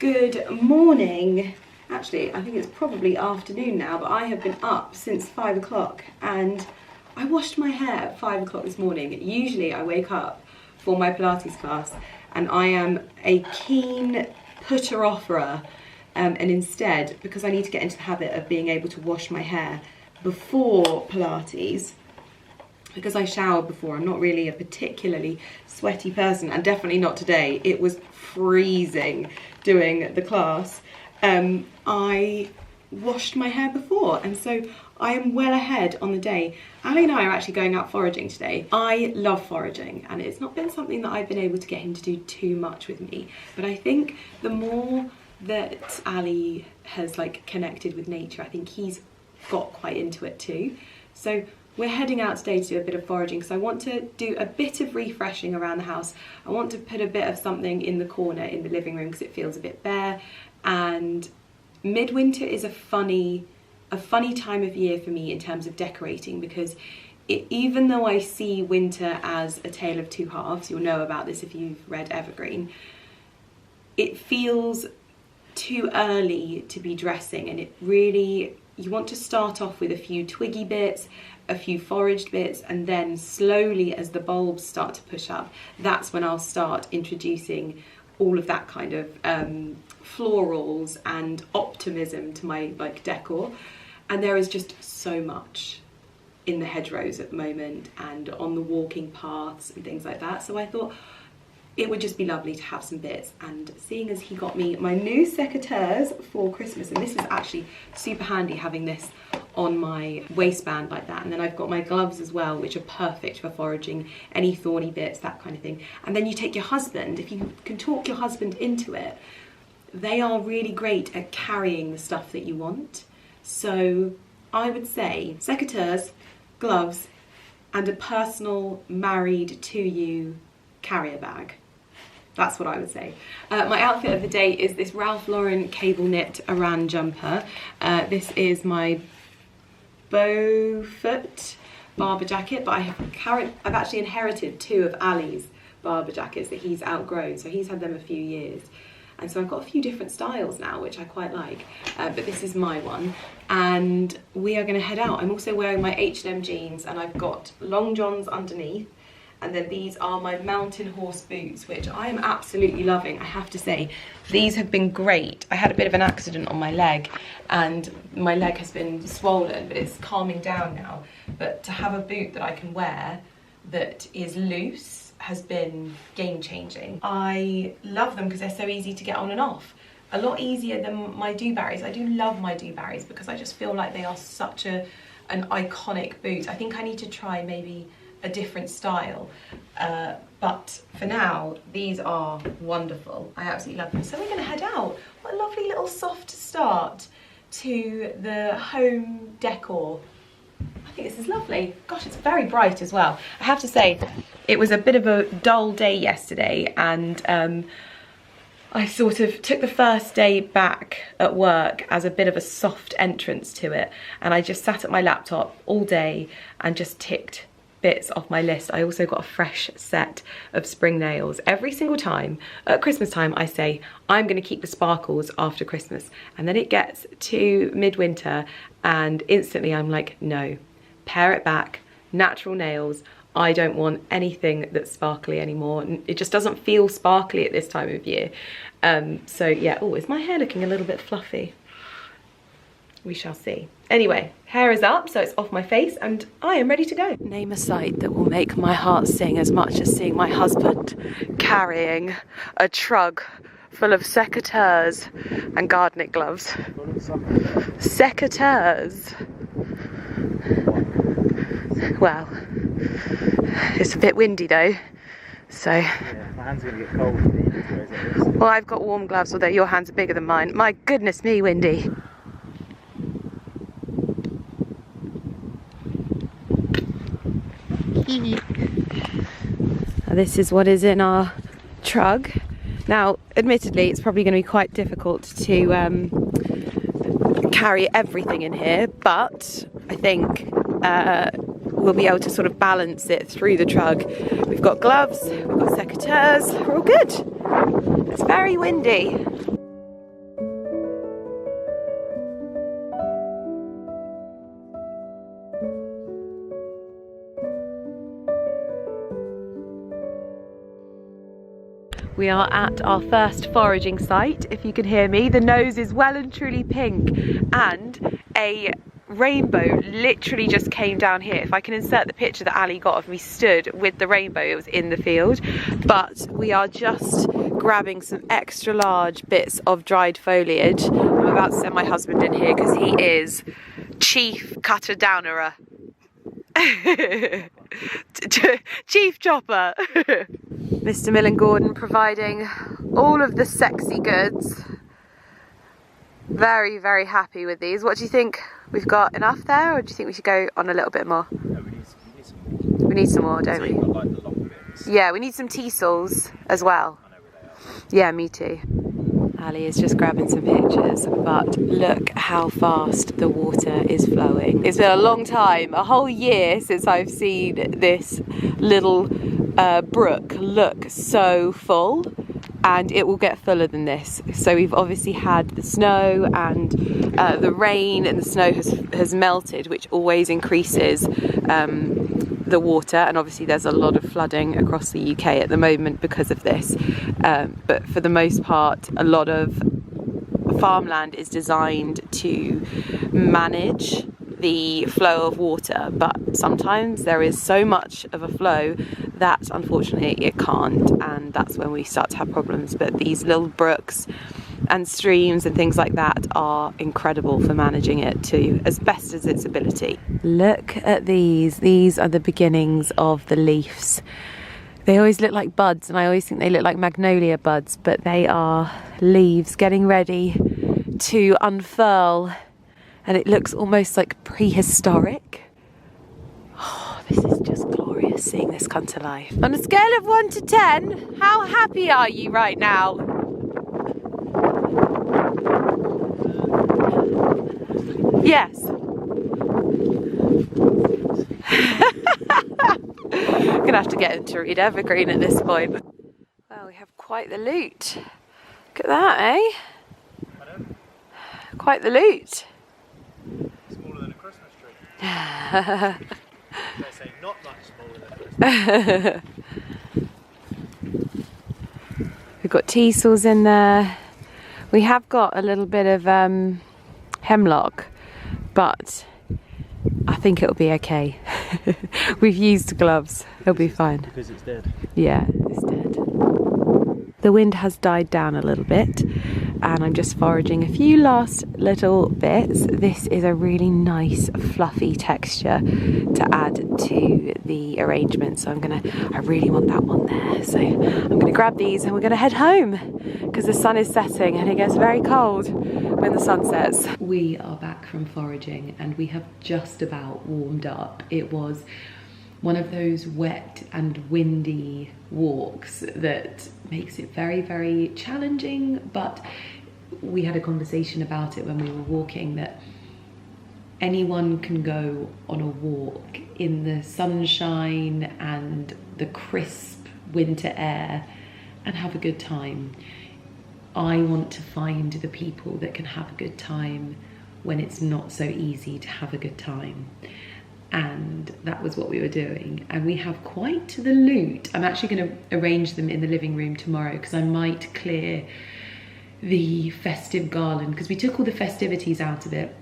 Good morning. Actually, I think it's probably afternoon now, but I have been up since 5 o'clock and I washed my hair at 5 o'clock this morning. Usually I wake up for my Pilates class and I am a keen putter-offerer, and instead, because I need to get into the habit of being able to wash my hair before Pilates, because I showered before, I'm not really a particularly sweaty person, and definitely not today. It was freezing doing the class. I washed my hair before, and so I am well ahead on the day. Ali and I are actually going out foraging today. I love foraging, and it's not been something that I've been able to get him to do too much with me, but I think the more that Ali has connected with nature, I think he's got quite into it too. So we're heading out today to do a bit of foraging because I want to do a bit of refreshing around the house. I want to put a bit of something in the corner in the living room because it feels a bit bare, and midwinter is a funny time of year for me in terms of decorating, because even though I see winter as a tale of two halves, you'll know about this if you've read Evergreen, it feels too early to be dressing, and it really, you want to start off with a few twiggy bits, a few foraged bits, and then slowly as the bulbs start to push up, that's when I'll start introducing all of that kind of florals and optimism to my decor. And there is just so much in the hedgerows at the moment and on the walking paths and things like that, so I thought it would just be lovely to have some bits. And seeing as he got me my new secateurs for Christmas, and this is actually super handy having this on my waistband like that, and then I've got my gloves as well, which are perfect for foraging any thorny bits, that kind of thing. And then you take your husband, if you can talk your husband into it, they are really great at carrying the stuff that you want. So I would say secateurs, gloves, and a personal married to you carrier bag. That's what I would say. My outfit of the day is this Ralph Lauren cable knit Aran jumper. This is my Beaufort Barber jacket, but I've actually inherited two of Ali's Barber jackets that he's outgrown, so he's had them a few years. And so I've got a few different styles now, which I quite like, but this is my one. And we are gonna head out. I'm also wearing my H&M jeans, and I've got long johns underneath. And then these are my Mountain Horse boots, which I am absolutely loving, I have to say. These have been great. I had a bit of an accident on my leg, and my leg has been swollen, but it's calming down now. But to have a boot that I can wear that is loose has been game-changing. I love them because they're so easy to get on and off. A lot easier than my Dewberries. I do love my Dewberries because I just feel like they are such an iconic boot. I think I need to try maybe a different style, but for now these are wonderful. I absolutely love them. So we're gonna head out. What a lovely little soft start to the home decor. I think this is lovely. Gosh, it's very bright as well. I have to say, it was a bit of a dull day yesterday, and I sort of took the first day back at work as a bit of a soft entrance to it, and I just sat at my laptop all day and just ticked bits off my list. I also got a fresh set of spring nails. Every single time at Christmas time I say I'm going to keep the sparkles after Christmas, and then it gets to midwinter and instantly I'm like, no, pare it back, natural nails. I don't want anything that's sparkly anymore. It just doesn't feel sparkly at this time of year. So yeah. Oh, is my hair looking a little bit fluffy? We shall see. Anyway, hair is up, so it's off my face, and I am ready to go. Name a sight that will make my heart sing as much as seeing my husband carrying a trug full of secateurs and gardening gloves. Secateurs. Well, it's a bit windy though, so. Yeah, my hands are going to get cold. Well, I've got warm gloves, although your hands are bigger than mine. My goodness me, windy. This is what is in our trug. Now, admittedly, it's probably going to be quite difficult to carry everything in here, but I think we'll be able to sort of balance it through the trug. We've got gloves, we've got secateurs, we're all good. It's very windy. We are at our first foraging site, if you can hear me. The nose is well and truly pink, and a rainbow literally just came down here. If I can insert the picture that Ali got of me stood with the rainbow, it was in the field. But we are just grabbing some extra large bits of dried foliage. I'm about to send my husband in here because he is chief cutter downerer. Chief chopper. Mr. Millen Gordon providing all of the sexy goods. Very, very happy with these. What do you think? We've got enough there, or do you think we should go on a little bit more? No, we need some more. We need some more, don't we? Like the long bits. Yeah, we need some teasels as well. I know where they are. Yeah, me too. Ali is just grabbing some pictures, but look how fast the water is flowing. It's been a long time, a whole year since I've seen this little brook look so full, and it will get fuller than this. So we've obviously had the snow and the rain, and the snow has melted, which always increases the water, and obviously there's a lot of flooding across the UK at the moment because of this, but for the most part a lot of farmland is designed to manage the flow of water, but sometimes there is so much of a flow that unfortunately it can't, and that's when we start to have problems. But these little brooks and streams and things like that are incredible for managing it to as best as its ability. Look at these are the beginnings of the leaves. They always look like buds, and I always think they look like magnolia buds, but they are leaves getting ready to unfurl, and it looks almost like prehistoric. Oh, this is just glorious seeing this come to life. On a scale of 1 to 10, how happy are you right now? Yes. Gonna have to get him to read Evergreen at this point. Well, we have quite the loot. Look at that, eh? Pardon? Quite the loot. Smaller than a Christmas tree. They say not much smaller than a Christmas tree. We've got teasels in there. We have got a little bit of hemlock, but I think it'll be okay. We've used gloves, it'll be fine. Because it's dead. Yeah, it's dead. The wind has died down a little bit, and I'm just foraging a few last little bits. This is a really nice fluffy texture to add to the arrangement, so I really want that one there. So I'm gonna grab these and we're gonna head home because the sun is setting and it gets very cold when the sun sets. We are back from foraging and we have just about warmed up. It was one of those wet and windy walks that makes it very, very challenging, but we had a conversation about it when we were walking, that anyone can go on a walk in the sunshine and the crisp winter air and have a good time. I want to find the people that can have a good time when it's not so easy to have a good time. And that was what we were doing, and we have quite the loot. I'm actually going to arrange them in the living room tomorrow because I might clear the festive garland, because we took all the festivities out of it,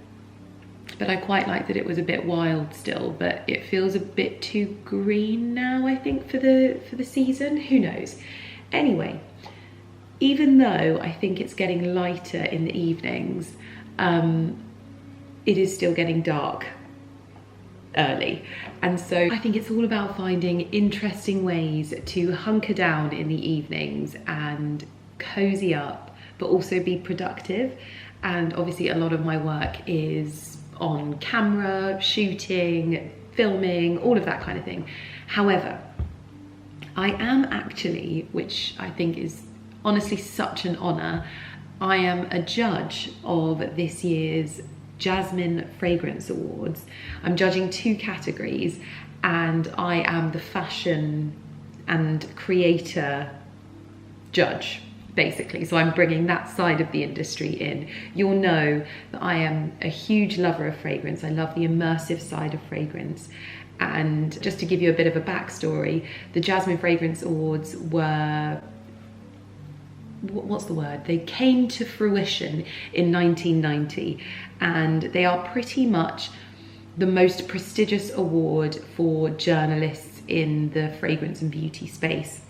but I quite like that it was a bit wild still, but it feels a bit too green now, I think, for the season. Who knows? Anyway, even though I think it's getting lighter in the evenings, it is still getting dark early, and so I think it's all about finding interesting ways to hunker down in the evenings and cozy up, but also be productive. And obviously a lot of my work is on camera, shooting, filming, all of that kind of thing. However, I am actually, which I think is honestly such an honor, I am a judge of this year's Jasmine Fragrance Awards. I'm judging 2 categories, and I am the fashion and creator judge, basically. So I'm bringing that side of the industry in. You'll know that I am a huge lover of fragrance. I love the immersive side of fragrance. And just to give you a bit of a backstory, the Jasmine Fragrance Awards were what's the word? They came to fruition in 1990, and they are pretty much the most prestigious award for journalists in the fragrance and beauty space.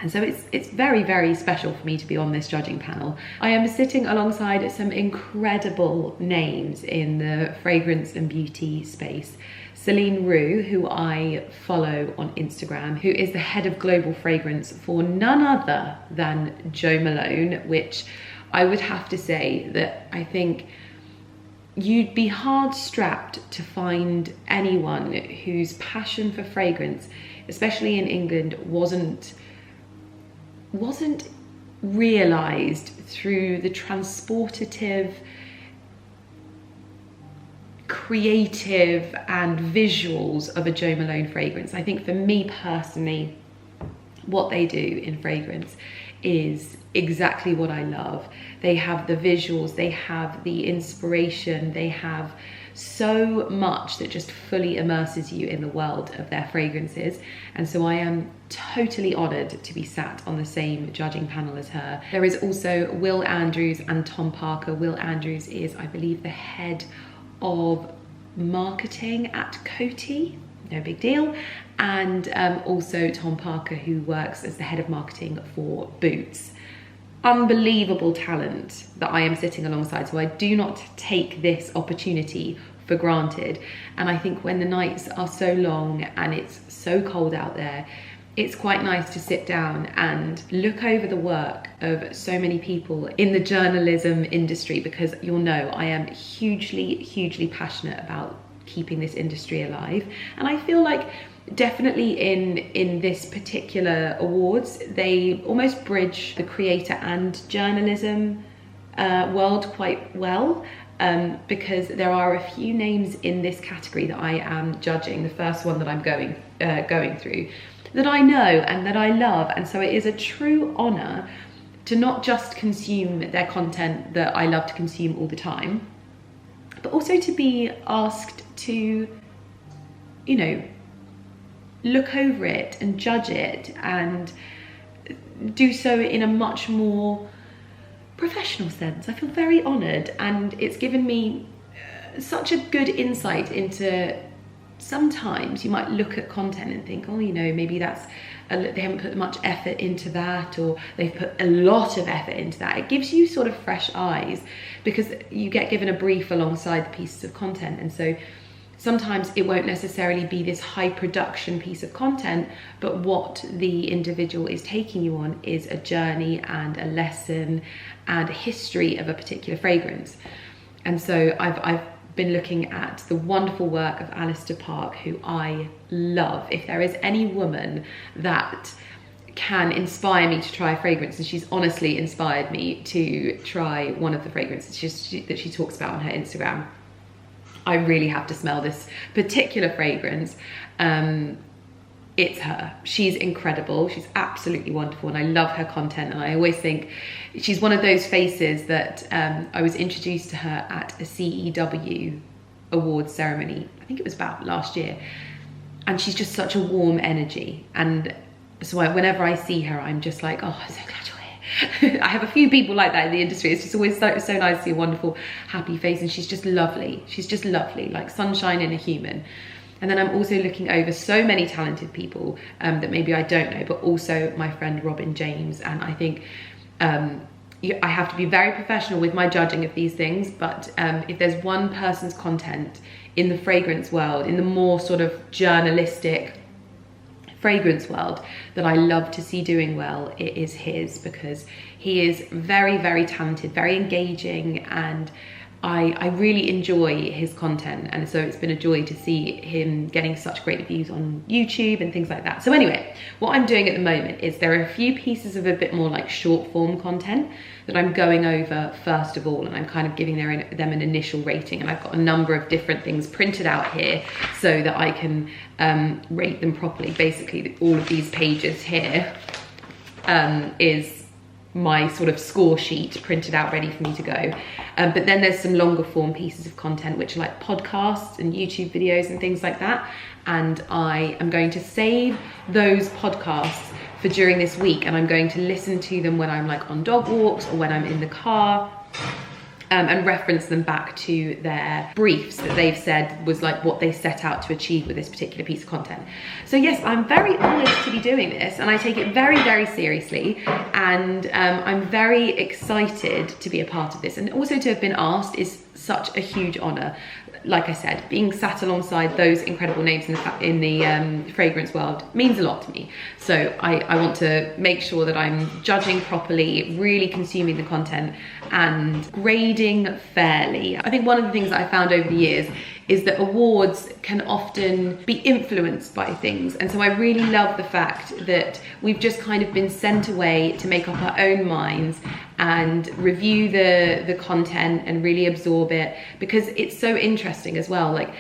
And so it's very, very special for me to be on this judging panel. I am sitting alongside some incredible names in the fragrance and beauty space. Celine Roux, who I follow on Instagram, who is the head of global fragrance for none other than Jo Malone, which I would have to say that I think you'd be hard strapped to find anyone whose passion for fragrance, especially in England, wasn't realised through the transportative, creative and visuals of a Jo Malone fragrance. I think for me personally, what they do in fragrance is exactly what I love. They have the visuals, they have the inspiration, they have so much that just fully immerses you in the world of their fragrances. And so I am totally honoured to be sat on the same judging panel as her. There is also Will Andrews and Tom Parker. Will Andrews is, I believe, the head of marketing at Coty, no big deal, and also Tom Parker, who works as the head of marketing for Boots. Unbelievable talent that I am sitting alongside, so I do not take this opportunity for granted. And I think when the nights are so long and it's so cold out there, it's quite nice to sit down and look over the work of so many people in the journalism industry, because you'll know I am hugely passionate about keeping this industry alive. And I feel like definitely in this particular awards, they almost bridge the creator and journalism world quite well, because there are a few names in this category that I am judging, the first one that I'm going through, that I know and that I love. And so it is a true honour to not just consume their content that I love to consume all the time, but also to be asked to, you know, look over it and judge it, and do so in a much more professional sense. I feel very honoured, and it's given me such a good insight into, sometimes you might look at content and think, oh, you know, maybe that's they haven't put much effort into that, or they've put a lot of effort into that. It gives you sort of fresh eyes, because you get given a brief alongside the pieces of content. And so sometimes it won't necessarily be this high production piece of content, but what the individual is taking you on is a journey and a lesson and a history of a particular fragrance. And so I've been looking at the wonderful work of Alistair Park, who I love. If there is any woman that can inspire me to try a fragrance, and she's honestly inspired me to try one of the fragrances that she talks about on her Instagram, I really have to smell this particular fragrance. It's her. She's incredible. She's absolutely wonderful, and I love her content. And I always think she's one of those faces that I was introduced to her at a CEW awards ceremony. I think it was about last year. And she's just such a warm energy. And so whenever I see her, I'm just like, oh, I'm so glad you're here. I have a few people like that in the industry. It's just always so nice to see a wonderful, happy face. And she's just lovely. She's just lovely, like sunshine in a human. And then I'm also looking over so many talented people that maybe I don't know, but also my friend Robin James. And I think I have to be very professional with my judging of these things, but if there's one person's content in the fragrance world, in the more sort of journalistic fragrance world, that I love to see doing well, it is his, because he is very, very talented, very engaging, and I really enjoy his content. And so it's been a joy to see him getting such great views on YouTube and things like that. So anyway, what I'm doing at the moment is there are a few pieces of a bit more like short form content that I'm going over first of all, and I'm kind of giving them an initial rating. And I've got a number of different things printed out here so that I can rate them properly. Basically, all of these pages here is my sort of score sheet printed out ready for me to go. But then there's some longer form pieces of content which are like podcasts and YouTube videos and things like that. And I am going to save those podcasts for during this week, and I'm going to listen to them when I'm like on dog walks or when I'm in the car. And reference them back to their briefs that they've said was like what they set out to achieve with this particular piece of content. So yes, I'm very honoured to be doing this, and I take it very, very seriously, and I'm very excited to be a part of this, and also to have been asked is such a huge honour. Like I said, being sat alongside those incredible names in the fragrance world means a lot to me. So I want to make sure that I'm judging properly, really consuming the content and grading fairly. I think one of the things that I found over the years is that awards can often be influenced by things. And so I really love the fact that we've just kind of been sent away to make up our own minds and review the content and really absorb it, because it's so interesting as well. Like,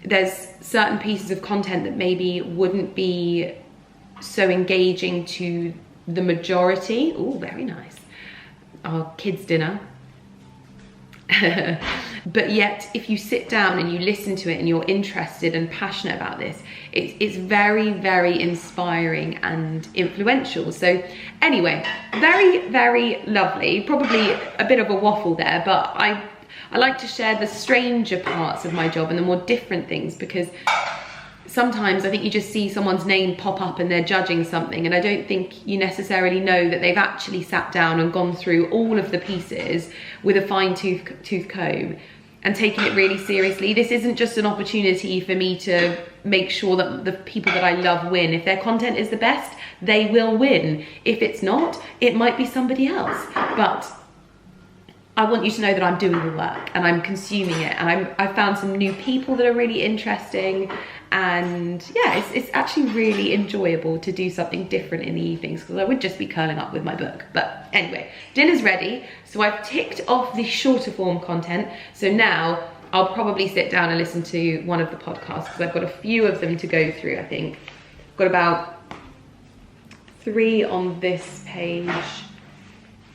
there's certain pieces of content that maybe wouldn't be so engaging to the majority. Oh, very nice. Our kids' dinner. But yet, if you sit down and you listen to it and you're interested and passionate about this, it's very, very inspiring and influential. So anyway, very, very lovely. Probably a bit of a waffle there, but I like to share the stranger parts of my job and the more different things, because sometimes I think you just see someone's name pop up and they're judging something, and I don't think you necessarily know that they've actually sat down and gone through all of the pieces with a fine-tooth comb and taken it really seriously. This isn't just an opportunity for me to make sure that the people that I love win. If their content is the best, they will win. If it's not, it might be somebody else. But I want you to know that I'm doing the work and I'm consuming it, and I found some new people that are really interesting, and yeah, it's actually really enjoyable to do something different in the evenings, because I would just be curling up with my book. But anyway, dinner's ready, so I've ticked off the shorter form content. So now I'll probably sit down and listen to one of the podcasts, because I've got a few of them to go through. I think I've got about 3 on this page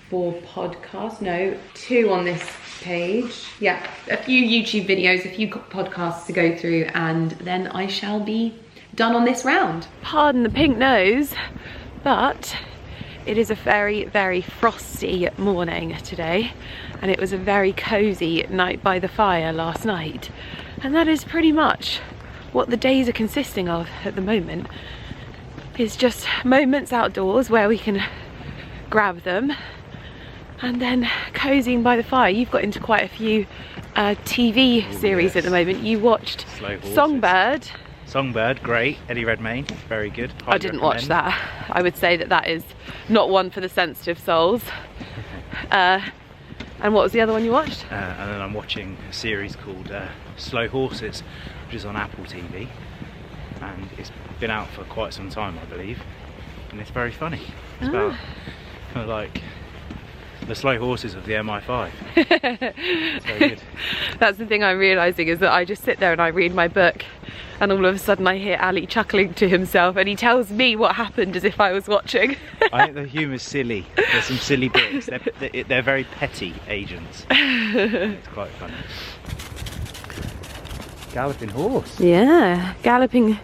for podcasts. No, 2 on this page. Yeah, a few YouTube videos, a few podcasts to go through, and then I shall be done on this round. Pardon the pink nose, but it is a very, very frosty morning today, and it was a very cozy night by the fire last night, and that is pretty much what the days are consisting of at the moment. It's just moments outdoors where we can grab them, and then cozying by the fire. You've got into quite a few TV series at the moment. You watched Songbird. Songbird, great. Eddie Redmayne, very good. I didn't watch that. I would say that is not one for the sensitive souls. And what was the other one you watched? And then I'm watching a series called Slow Horses, which is on Apple TV, and it's been out for quite some time, I believe, and it's very funny. It's about kind of like the slow horses of the MI5. It's very good. That's the thing I'm realising, is that I just sit there and I read my book, and all of a sudden I hear Ali chuckling to himself, and he tells me what happened as if I was watching. I think the humour's silly. There's some silly bits. They're very petty agents. It's quite funny. Galloping horse. Yeah, galloping,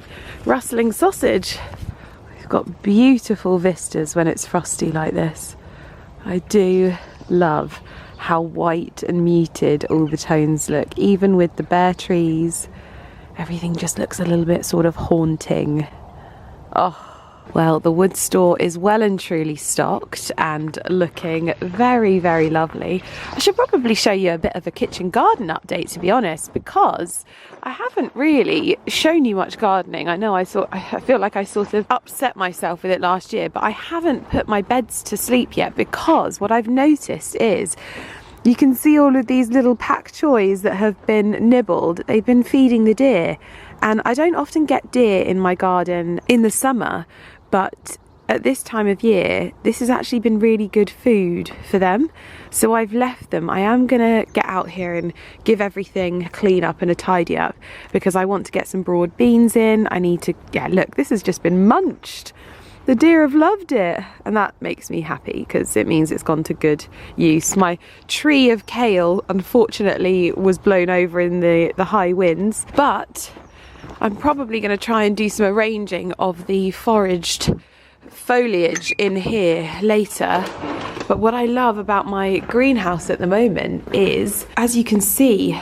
rustling sausage. We've got beautiful vistas when it's frosty like this. I do love how white and muted all the tones look, even with the bare trees. Everything just looks a little bit sort of haunting. Oh, well, the wood store is well and truly stocked and looking very, very lovely. I should probably show you a bit of a kitchen garden update, to be honest, because I haven't really shown you much gardening. I know I feel like I sort of upset myself with it last year, but I haven't put my beds to sleep yet, because what I've noticed is you can see all of these little pak choys that have been nibbled. They've been feeding the deer, and I don't often get deer in my garden in the summer, but at this time of year, this has actually been really good food for them. So I've left them. I am gonna get out here and give everything a clean up and a tidy up, because I want to get some broad beans in. I need to, yeah, look, this has just been munched. The deer have loved it, and that makes me happy, because it means it's gone to good use. My tree of kale, unfortunately, was blown over in the high winds, but I'm probably going to try and do some arranging of the foraged foliage in here later. But what I love about my greenhouse at the moment is, as you can see,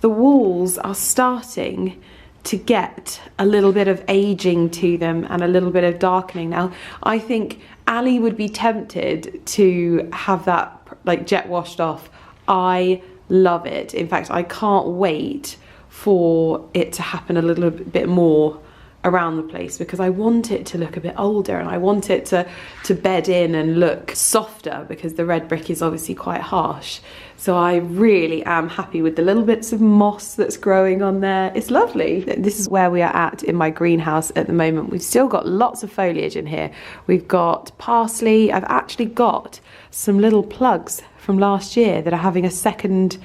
the walls are starting to get a little bit of aging to them and a little bit of darkening. Now, I think Ali would be tempted to have that like jet washed off. I love it. In fact, I can't wait for it to happen a little bit more around the place, because I want it to look a bit older and I want it to bed in and look softer, because the red brick is obviously quite harsh. So I really am happy with the little bits of moss that's growing on there. It's lovely. This is where we are at in my greenhouse at the moment. We've still got lots of foliage in here. We've got parsley. I've actually got some little plugs from last year that are having a second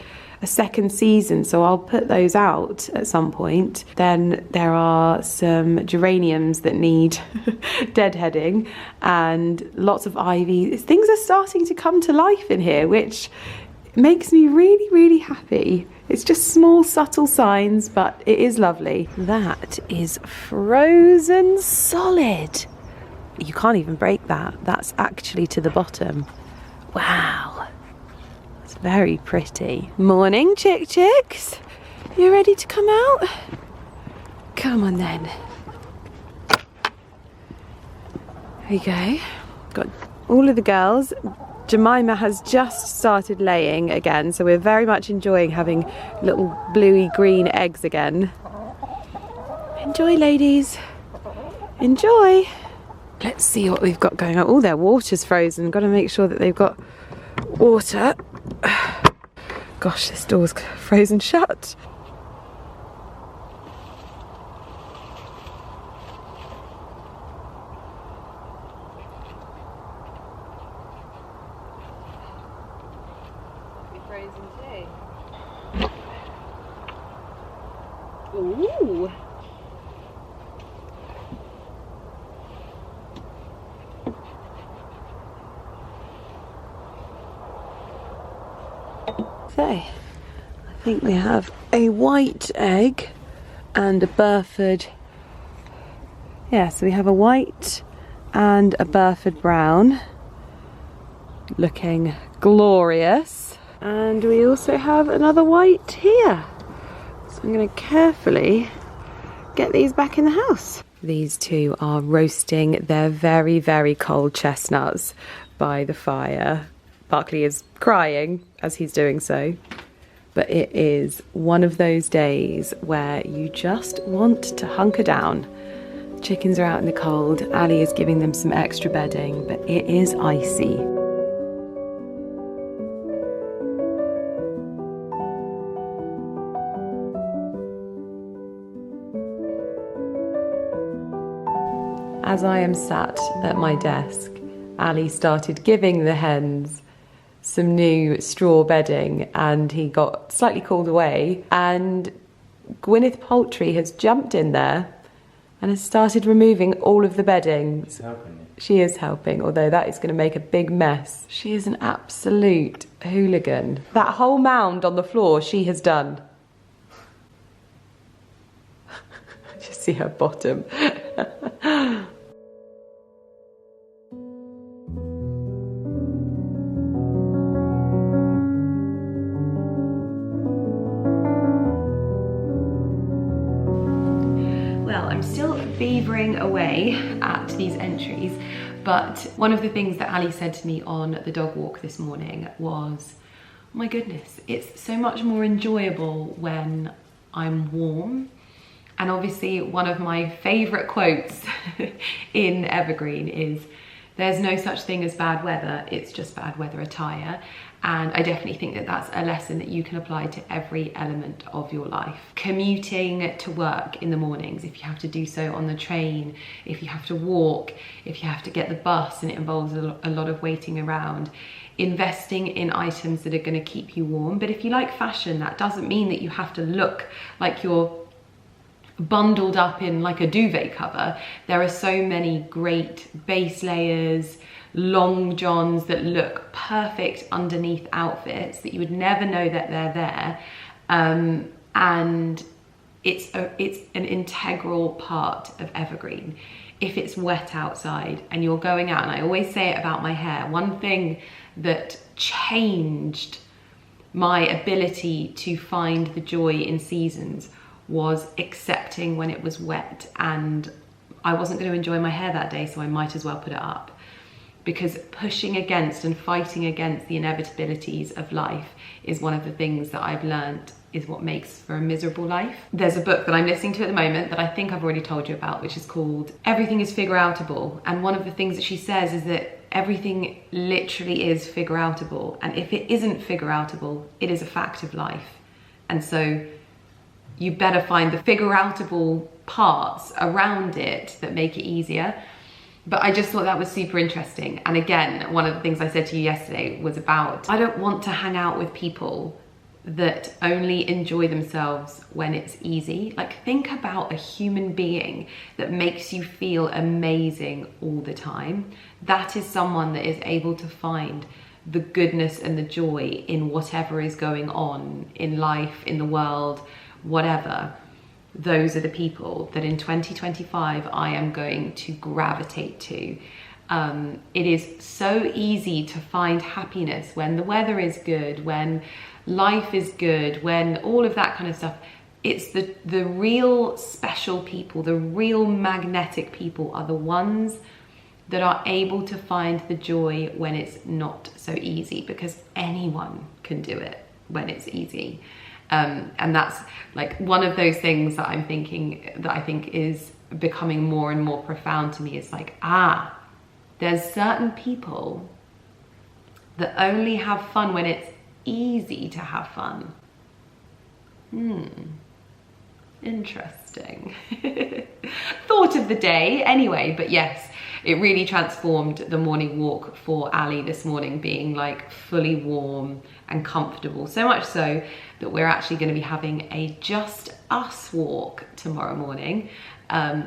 season, so I'll put those out at some point. Then there are some geraniums that need deadheading and lots of ivy. Things are starting to come to life in here, which makes me really, really happy. It's just small, subtle signs, but it is lovely. That is frozen solid. You can't even break that. That's actually to the bottom. Wow. Very pretty. Morning, chicks. You ready to come out? Come on then. There we go. Got all of the girls. Jemima has just started laying again, so we're very much enjoying having little bluey green eggs again. Enjoy, ladies. Enjoy. Let's see what we've got going on. Oh, their water's frozen. Got to make sure that they've got water. Gosh, this door's frozen shut. Frozen too. Ooh. So, I think we have a white egg and a Burford. Yeah, so we have a white and a Burford brown, looking glorious. And we also have another white here. So I'm going to carefully get these back in the house. These two are roasting their very, very cold chestnuts by the fire. Barkley is crying as he's doing so, but it is one of those days where you just want to hunker down. Chickens are out in the cold. Ali is giving them some extra bedding, but it is icy. As I am sat at my desk, Ali started giving the hens some new straw bedding and he got slightly called away, and Gwyneth Poultry has jumped in there and has started removing all of the bedding. She's helping you. She is helping, although that is going to make a big mess. She is an absolute hooligan. That whole mound on the floor she has done. Just see her bottom. Beavering away at these entries, but one of the things that Ali said to me on the dog walk this morning was, oh my goodness, it's so much more enjoyable when I'm warm. And obviously one of my favourite quotes in Evergreen is, there's no such thing as bad weather, it's just bad weather attire. And I definitely think that that's a lesson that you can apply to every element of your life. Commuting to work in the mornings, if you have to do so on the train, if you have to walk, if you have to get the bus and it involves a lot of waiting around. Investing in items that are going to keep you warm. But if you like fashion, that doesn't mean that you have to look like you're bundled up in like a duvet cover. There are so many great base layers, long johns that look perfect underneath outfits that you would never know that they're there, and it's an integral part of Evergreen. if it's wet outside and you're going out, and I always say it about my hair, one thing that changed my ability to find the joy in seasons was accepting when it was wet and I wasn't going to enjoy my hair that day, so I might as well put it up. Because pushing against and fighting against the inevitabilities of life is one of the things that I've learned is what makes for a miserable life. There's a book that I'm listening to at the moment that I think I've already told you about, which is called Everything is Figure-Outable. And one of the things that she says is that everything literally is figure-outable. And if it isn't figure-outable, it is a fact of life. And so you better find the figure-outable parts around it that make it easier. But I just thought that was super interesting. And again, one of the things I said to you yesterday was about, I don't want to hang out with people that only enjoy themselves when it's easy. Like, think about a human being that makes you feel amazing all the time. That is someone that is able to find the goodness and the joy in whatever is going on in life, in the world, whatever. Those are the people that in 2025 I am going to gravitate to. It is so easy to find happiness when the weather is good, when life is good, when all of that kind of stuff. It's the real special people, the real magnetic people are the ones that are able to find the joy when it's not so easy, because anyone can do it when it's easy. And that's like one of those things that I'm thinking, that I think is becoming more and more profound to me. It's like, there's certain people that only have fun when it's easy to have fun. Interesting. Thought of the day anyway, but yes, it really transformed the morning walk for Ali this morning, being like fully warm and comfortable. So much so that we're actually going to be having a just us walk tomorrow morning,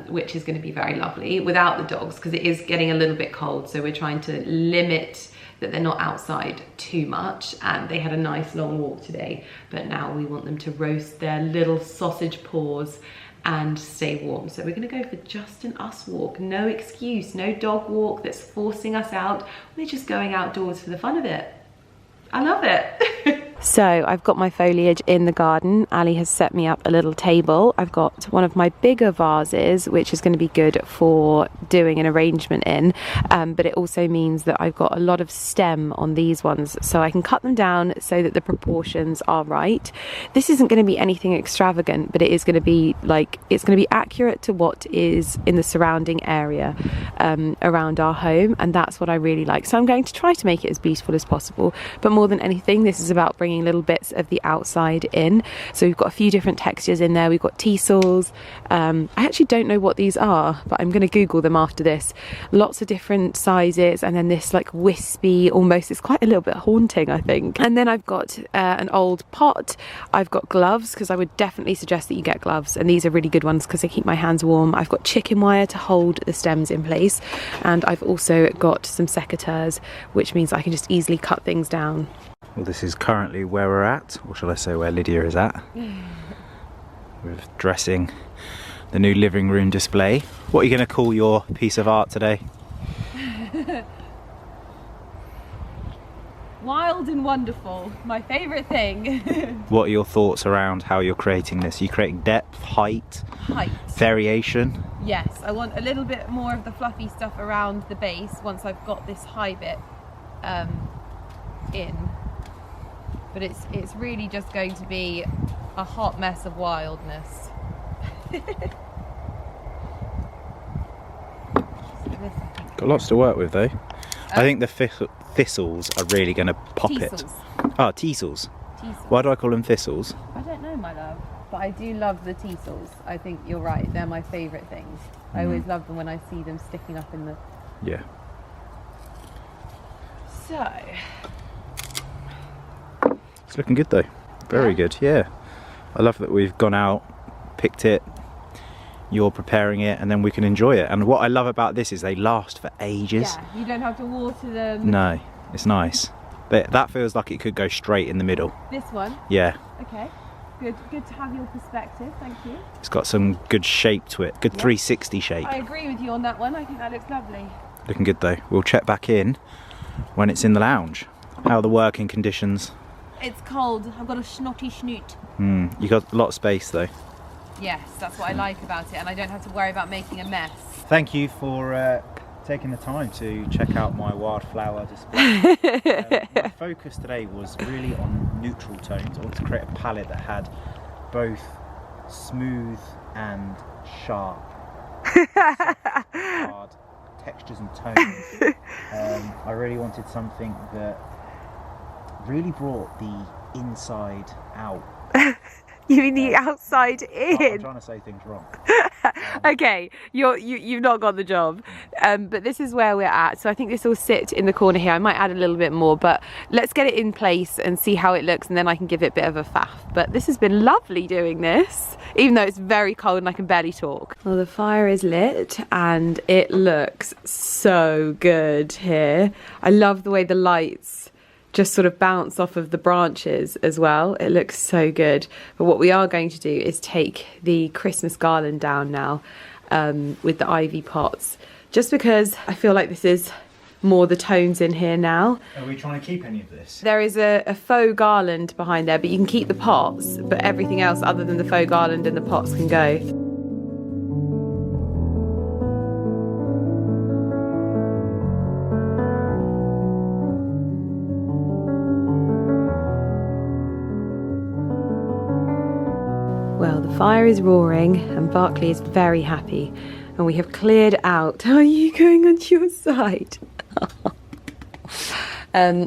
which is going to be very lovely without the dogs, because it is getting a little bit cold. So we're trying to limit that they're not outside too much, and they had a nice long walk today, but now we want them to roast their little sausage paws and stay warm. So we're gonna go for just an us walk. No excuse, no dog walk that's forcing us out. We're just going outdoors for the fun of it. I love it. So I've got my foliage in the garden. Ali has set me up a little table. I've got one of my bigger vases, which is going to be good for doing an arrangement in, but it also means that I've got a lot of stem on these ones, so I can cut them down so that the proportions are right. This isn't going to be anything extravagant, but it is going to be like, it's going to be accurate to what is in the surrounding area around our home, and that's what I really like. So I'm going to try to make it as beautiful as possible, but more than anything, this is about bringing little bits of the outside in. So we've got a few different textures in there. We've got teasels. I actually don't know what these are, but I'm going to Google them after this. Lots of different sizes, and then this like wispy, almost, it's quite a little bit haunting, I think. And then I've got an old pot. I've got gloves, because I would definitely suggest that you get gloves, and these are really good ones because they keep my hands warm. I've got chicken wire to hold the stems in place, and I've also got some secateurs, which means I can just easily cut things down. Well, this is currently where we're at, or shall I say where Lydia is at. We're dressing the new living room display. What are you going to call your piece of art today? Wild and wonderful, my favourite thing. What are your thoughts around how you're creating this? Are you creating depth, height, variation? Yes, I want a little bit more of the fluffy stuff around the base once I've got this high bit in. But it's really just going to be a hot mess of wildness. Got lots to work with though. I think the thistles are really going to pop teasels. it. Oh, teasels. Why do I call them thistles? I don't know, my love, but I do love the teasels. I think you're right, they're my favourite things. I always love them when I see them sticking up in the... Yeah. So... It's looking good though. Very good, yeah. I love that we've gone out, picked it, you're preparing it, and then we can enjoy it. And what I love about this is they last for ages. Yeah, you don't have to water them. No, it's nice. But that feels like it could go straight in the middle. This one? Yeah. Okay. Good to have your perspective. Thank you. It's got some good shape to it. Good 360 shape. I agree with you on that one. I think that looks lovely. Looking good though. We'll check back in when it's in the lounge. How are the working conditions? It's cold. I've got a snotty snoot. You got a lot of space though. Yes, that's what I like about it, and I don't have to worry about making a mess. Thank you for taking the time to check out my wildflower display. My focus today was really on neutral tones. I wanted to create a palette that had both smooth and sharp, soft, hard textures and tones. I really wanted something that really brought the inside out. You mean the outside in? I'm trying to say things wrong. Okay, you've not got the job. But this is where we're at. So I think this will sit in the corner here. I might add a little bit more, but let's get it in place and see how it looks, and then I can give it a bit of a faff. But this has been lovely doing this, even though it's very cold and I can barely talk. Well, the fire is lit and it looks so good here. I love the way the lights just sort of bounce off of the branches as well. It looks so good. But what we are going to do is take the Christmas garland down now with the ivy pots, just because I feel like this is more the tones in here now. Are we trying to keep any of this? There is a faux garland behind there, but you can keep the pots, but everything else other than the faux garland and the pots can go. Well, the fire is roaring and Barclay is very happy, and we have cleared out. Are you going onto your side?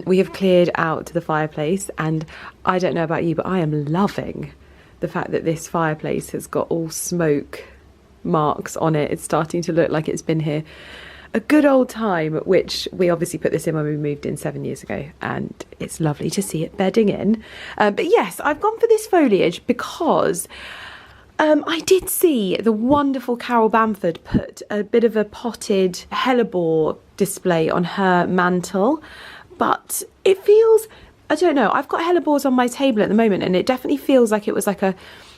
We have cleared out the fireplace, and I don't know about you, but I am loving the fact that this fireplace has got all smoke marks on it. It's starting to look like it's been here a good old time, which we obviously put this in when we moved in 7 years ago, and it's lovely to see it bedding in. But yes, I've gone for this foliage because I did see the wonderful Carol Bamford put a bit of a potted hellebore display on her mantle, but it feels, I don't know, I've got hellebores on my table at the moment, and it definitely feels like it was like a,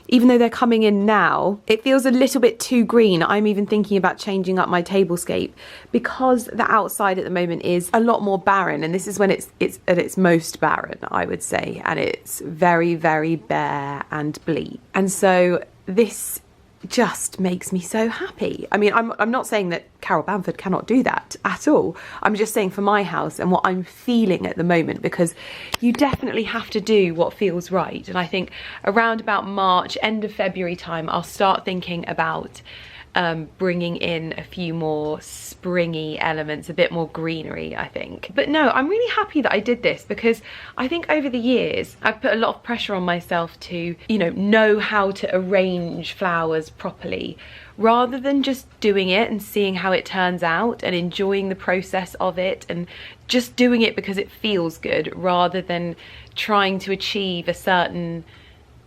even though they're coming in now, it feels a little bit too green. I'm even thinking about changing up my tablescape because the outside at the moment is a lot more barren, and this is when it's at its most barren, I would say, and it's very, very bare and bleak. And so this just makes me so happy. I mean, I'm not saying that Carol Bamford cannot do that at all. I'm just saying for my house and what I'm feeling at the moment, because you definitely have to do what feels right. And I think around about March, end of February time, I'll start thinking about bringing in a few more springy elements, a bit more greenery, I think. But no, I'm really happy that I did this, because I think over the years I've put a lot of pressure on myself to, you know how to arrange flowers properly, rather than just doing it and seeing how it turns out and enjoying the process of it and just doing it because it feels good, rather than trying to achieve a certain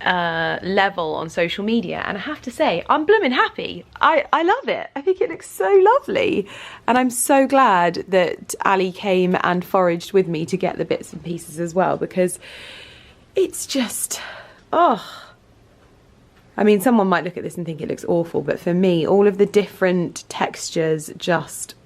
level on social media. And I have to say, I'm blooming happy. I love it. I think it looks so lovely, and I'm so glad that Ali came and foraged with me to get the bits and pieces as well, because it's just, oh, I mean, someone might look at this and think it looks awful, but for me, all of the different textures, just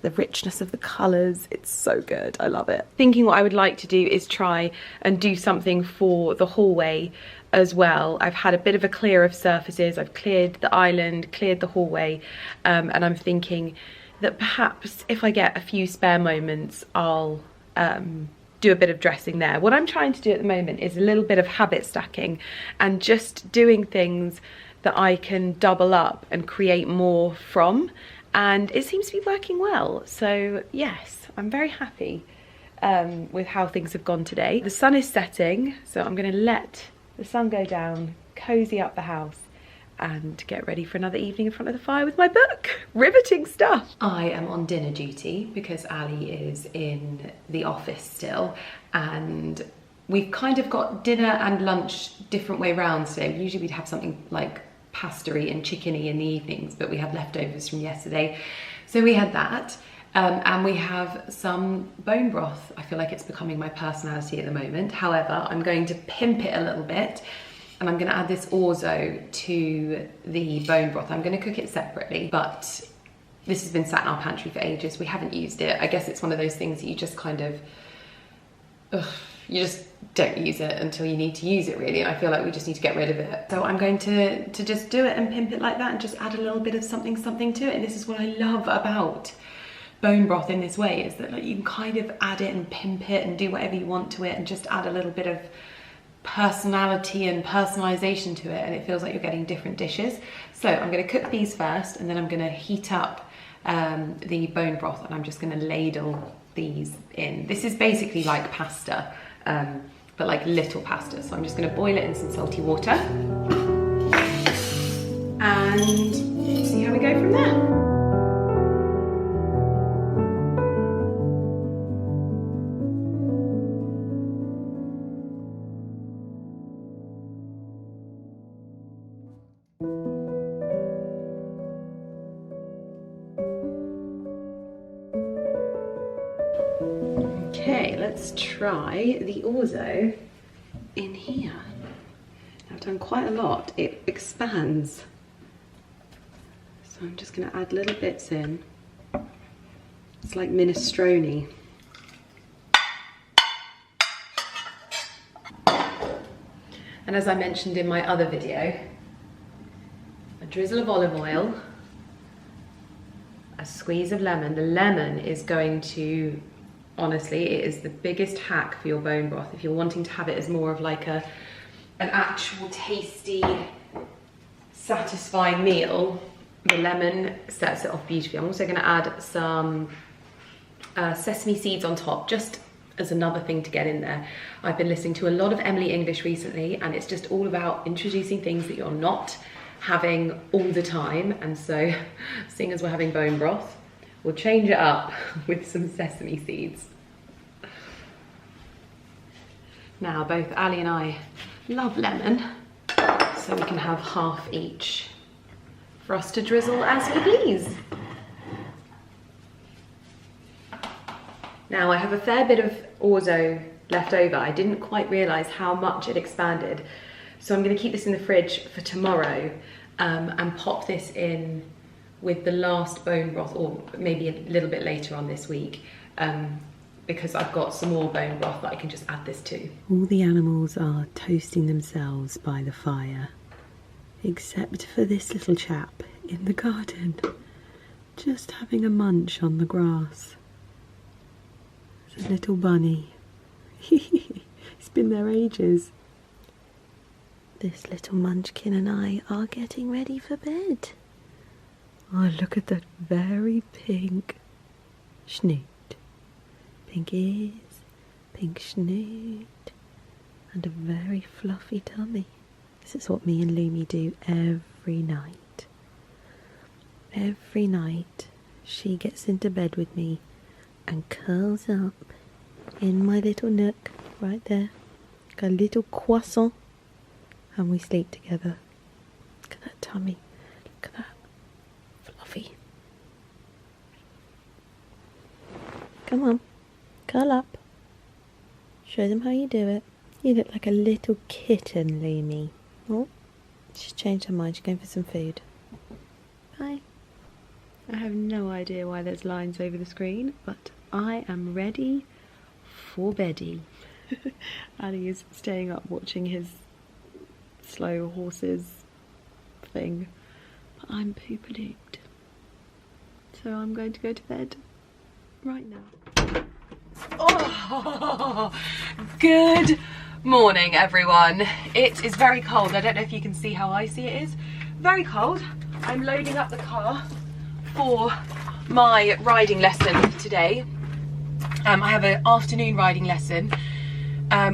the richness of the colours, it's so good. I love it. Thinking what I would like to do is try and do something for the hallway as well. I've had a bit of a clear of surfaces. I've cleared the island, cleared the hallway, and I'm thinking that perhaps if I get a few spare moments, I'll do a bit of dressing there. What I'm trying to do at the moment is a little bit of habit stacking and just doing things that I can double up and create more from, and it seems to be working well. So yes, I'm very happy with how things have gone today. The sun is setting, so I'm going to let the sun go down, cozy up the house, and get ready for another evening in front of the fire with my book. Riveting stuff. I am on dinner duty because Ali is in the office still, and we've kind of got dinner and lunch different way round today. Usually we'd have something like pasta-y and chicken-y in the evenings, but we had leftovers from yesterday, so we had that. And we have some bone broth. I feel like it's becoming my personality at the moment. However, I'm going to pimp it a little bit and I'm going to add this orzo to the bone broth. I'm going to cook it separately, but this has been sat in our pantry for ages. We haven't used it. I guess it's one of those things that you just kind of, you just don't use it until you need to use it, really. And I feel like we just need to get rid of it. So I'm going to just do it and pimp it like that and just add a little bit of something to it. And this is what I love about bone broth in this way, is that like you can kind of add it and pimp it and do whatever you want to it and just add a little bit of personality and personalization to it, and it feels like you're getting different dishes. So I'm going to cook these first, and then I'm going to heat up the bone broth, and I'm just going to ladle these in. This is basically like pasta, but like little pasta. So I'm just going to boil it in some salty water and see how we go from there. Okay, let's try the orzo in here. I've done quite a lot. It expands. So I'm just going to add little bits in. It's like minestrone. And as I mentioned in my other video, a drizzle of olive oil, a squeeze of lemon. The lemon is going to, honestly, it is the biggest hack for your bone broth. If you're wanting to have it as more of like an actual tasty, satisfying meal, the lemon sets it off beautifully. I'm also going to add some sesame seeds on top, just as another thing to get in there. I've been listening to a lot of Emily English recently, and it's just all about introducing things that you're not having all the time. And so, seeing as we're having bone broth, we'll change it up with some sesame seeds. Now, both Ali and I love lemon, so we can have half each for us to drizzle as we please. Now, I have a fair bit of orzo left over. I didn't quite realise how much it expanded, so I'm going to keep this in the fridge for tomorrow and pop this in with the last bone broth, or maybe a little bit later on this week, because I've got some more bone broth that I can just add this to. All the animals are toasting themselves by the fire, except for this little chap in the garden, just having a munch on the grass. It's a little bunny. He's been there ages. This little munchkin and I are getting ready for bed. Oh, look at that very pink snoot. Pink ears, pink snoot, and a very fluffy tummy. This is what me and Lumi do every night. Every night she gets into bed with me and curls up in my little nook right there, like a little croissant, and we sleep together. Look at that tummy, look at that. Fluffy. Come on, curl up. Show them how you do it. You look like a little kitten, Lumi. Oh, she's changed her mind. She's going for some food. Bye. I have no idea why there's lines over the screen, but I am ready for beddy. Ali is staying up watching his slow horses thing, but I'm poop-a-looped. So I'm going to go to bed right now. Oh, good morning, everyone. It is very cold. I don't know if you can see how icy it is. Very cold. I'm loading up the car for my riding lesson today. I have an afternoon riding lesson,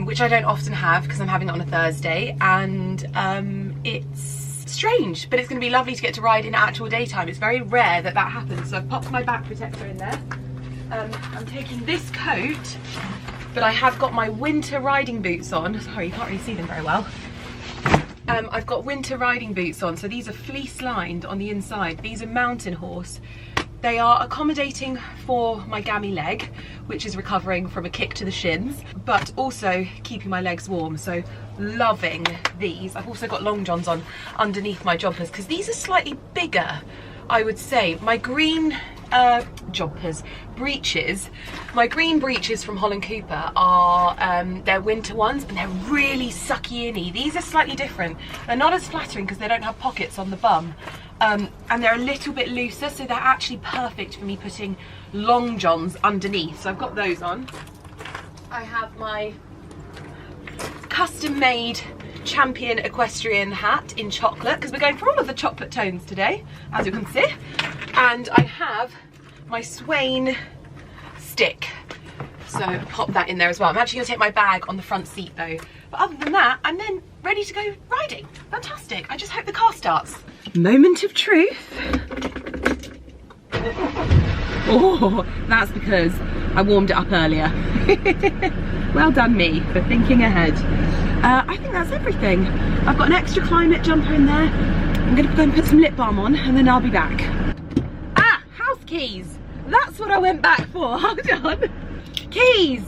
which I don't often have because I'm having it on a Thursday, and it's strange, but it's going to be lovely to get to ride in actual daytime. It's very rare that that happens, so I've popped my back protector in there. I'm taking this coat, but I have got my winter riding boots on. Sorry, you can't really see them very well. I've got winter riding boots on, so these are fleece lined on the inside. These are Mountain Horse. They are accommodating for my gammy leg, which is recovering from a kick to the shins, but also keeping my legs warm. So loving these. I've also got long johns on underneath my jumpers because these are slightly bigger, I would say. My green breeches, my green breeches from Holland Cooper are they're winter ones, and they're really sucky inny. These are slightly different. They're not as flattering because they don't have pockets on the bum, and they're a little bit looser, so they're actually perfect for me putting long johns underneath. So I've got those on. I have my custom made Champion equestrian hat in chocolate because we're going for all of the chocolate tones today, as you can see. And I have my Swain stick, so pop that in there as well. I'm actually going to take my bag on the front seat though, but other than that, I'm then ready to go riding. Fantastic. I just hope the car starts. Moment of truth. Oh, that's because I warmed it up earlier. Well done me for thinking ahead. I think that's everything. I've got an extra climate jumper in there. I'm going to go and put some lip balm on and then I'll be back. Ah, house keys. That's what I went back for. Hold on. Keys.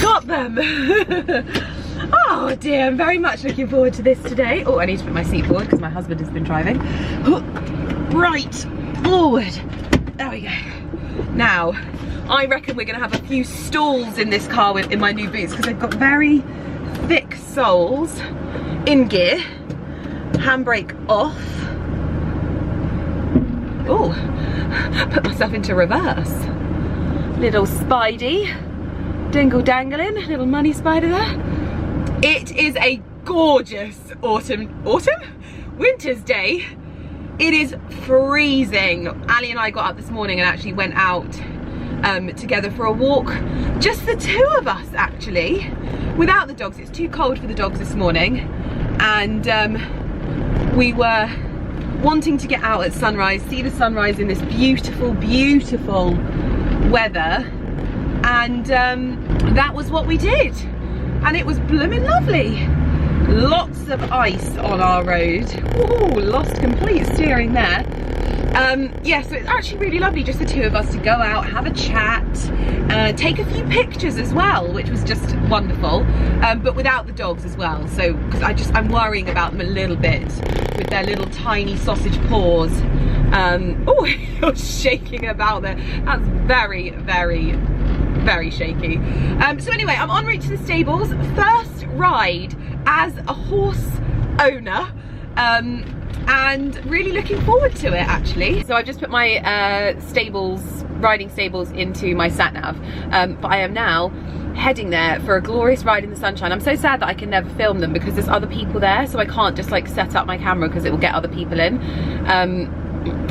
Got them. Oh dear, I'm very much looking forward to this today. Oh, I need to put my seat forward because my husband has been driving. Right, forward. There we go. Now, I reckon we're going to have a few stalls in this car in my new boots because they've got very thick soles. In gear. Handbrake off. Oh, put myself into reverse. Little Spidey. Dingle dangling. Little money spider there. It is a gorgeous winter's day. It is freezing. Ali and I got up this morning and actually went out together for a walk. Just the two of us actually, without the dogs. It's too cold for the dogs this morning, and we were wanting to get out at sunrise, see the sunrise in this beautiful, beautiful weather, and that was what we did, and it was blooming lovely. Lots of ice on our road. Ooh, lost complete steering there. Yeah, so it's actually really lovely, just the two of us, to go out, have a chat, take a few pictures as well, which was just wonderful, but without the dogs as well. So, because I'm worrying about them a little bit with their little tiny sausage paws. Oh, you're shaking about there. That's very, very, very shaky. So anyway, I'm en route to the stables. First ride as a horse owner. And really looking forward to it actually. So I've just put my riding stables into my sat nav, but I am now heading there for a glorious ride in the sunshine. I'm so sad that I can never film them because there's other people there, so I can't just like set up my camera because it will get other people in.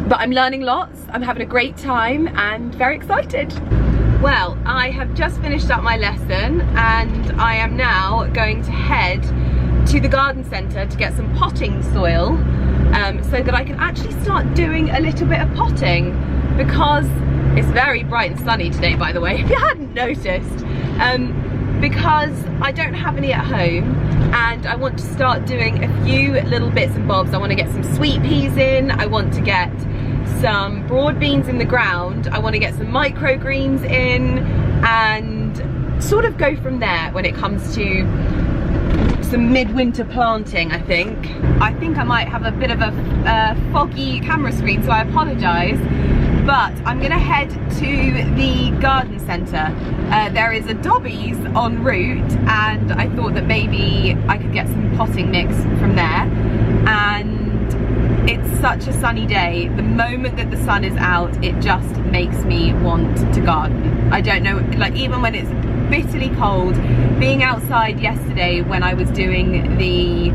But I'm learning lots, I'm having a great time and very excited. Well, I have just finished up my lesson and I am now going to head to the garden centre to get some potting soil, so that I can actually start doing a little bit of potting, because it's very bright and sunny today, by the way, if you hadn't noticed, because I don't have any at home and I want to start doing a few little bits and bobs. I want to get some sweet peas in, I want to get some broad beans in the ground, I want to get some microgreens in, and sort of go from there when it comes to some midwinter planting. I think I might have a bit of a foggy camera screen, so I apologise, but I'm gonna head to the garden centre. There is a Dobby's en route and I thought that maybe I could get some potting mix from there, and it's such a sunny day. The moment that the sun is out, it just makes me want to garden. I don't know, like even when it's bitterly cold, being outside yesterday when I was doing the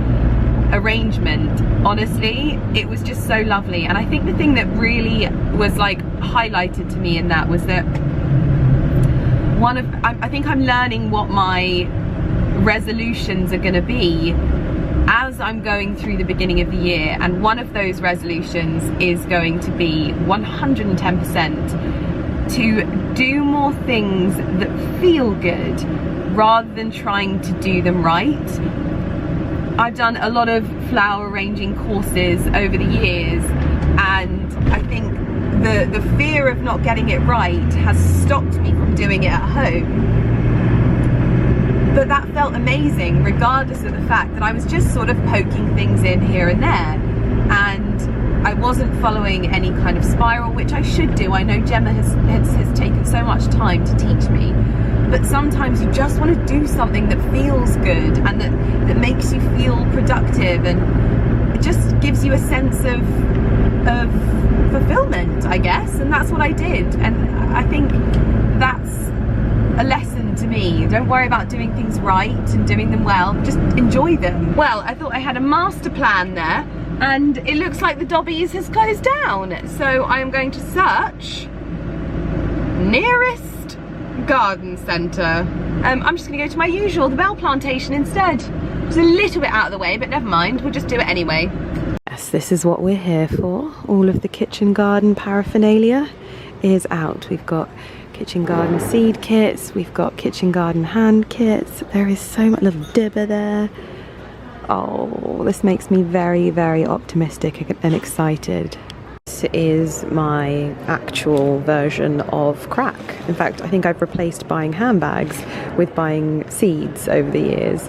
arrangement, honestly it was just so lovely. And I think the thing that really was like highlighted to me in that was that I think I'm learning what my resolutions are going to be as I'm going through the beginning of the year, and one of those resolutions is going to be 110% to do more things that feel good rather than trying to do them right. I've done a lot of flower arranging courses over the years, and I think the fear of not getting it right has stopped me from doing it at home. But that felt amazing, regardless of the fact that I was just sort of poking things in here and there. And I wasn't following any kind of spiral, which I should do. I know Gemma has taken so much time to teach me. But sometimes you just want to do something that feels good and that makes you feel productive, and it just gives you a sense of fulfillment, I guess. And that's what I did. And I think that's a lesson to me. Don't worry about doing things right and doing them well, just enjoy them. Well, I thought I had a master plan there, and it looks like the Dobbies has closed down. So I am going to search nearest garden centre. I'm just going to go to my usual, the Bell Plantation instead. It's a little bit out of the way, but never mind, we'll just do it anyway. Yes, this is what we're here for. All of the kitchen garden paraphernalia is out. We've got kitchen garden seed kits, we've got kitchen garden hand kits. There is so much, little dibber there. Oh, this makes me very, very optimistic and excited. This is my actual version of crack. In fact, I think I've replaced buying handbags with buying seeds over the years.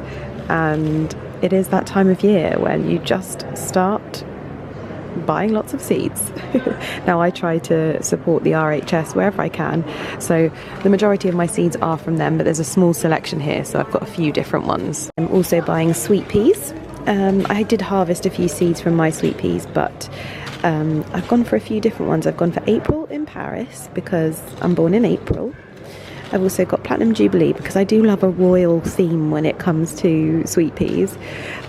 And it is that time of year when you just start buying lots of seeds. Now I try to support the RHS wherever I can, so the majority of my seeds are from them, but there's a small selection here, so I've got a few different ones. I'm also buying sweet peas. I did harvest a few seeds from my sweet peas, but I've gone for a few different ones. I've gone for April in Paris because I'm born in April. I've also got Platinum Jubilee because I do love a royal theme when it comes to sweet peas.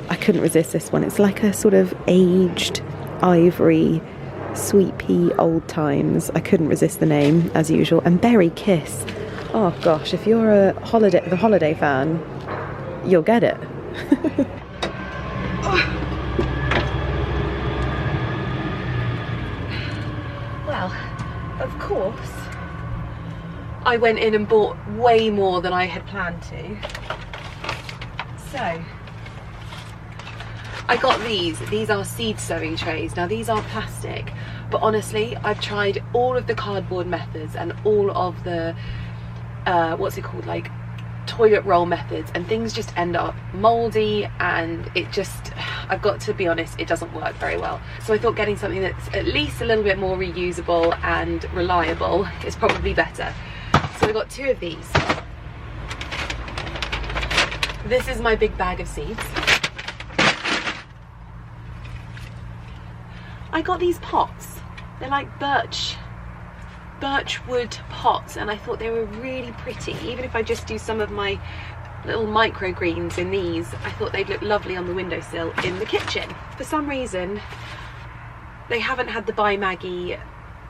I couldn't resist this one. It's like a sort of aged ivory sweet pea old times. I couldn't resist the name as usual. And Berry Kiss. Oh gosh, if you're the holiday fan, you'll get it. Well, of course, I went in and bought way more than I had planned to. So I got these are seed sowing trays. Now these are plastic, but honestly I've tried all of the cardboard methods and all of the what's it called, like toilet roll methods, and things just end up moldy, and it just, I've got to be honest, it doesn't work very well. So I thought getting something that's at least a little bit more reusable and reliable is probably better. So I got two of these. This is my big bag of seeds. I got these pots. They're like birchwood pots, and I thought they were really pretty. Even if I just do some of my little microgreens in these, I thought they'd look lovely on the windowsill in the kitchen. For some reason, they haven't had the By Maggie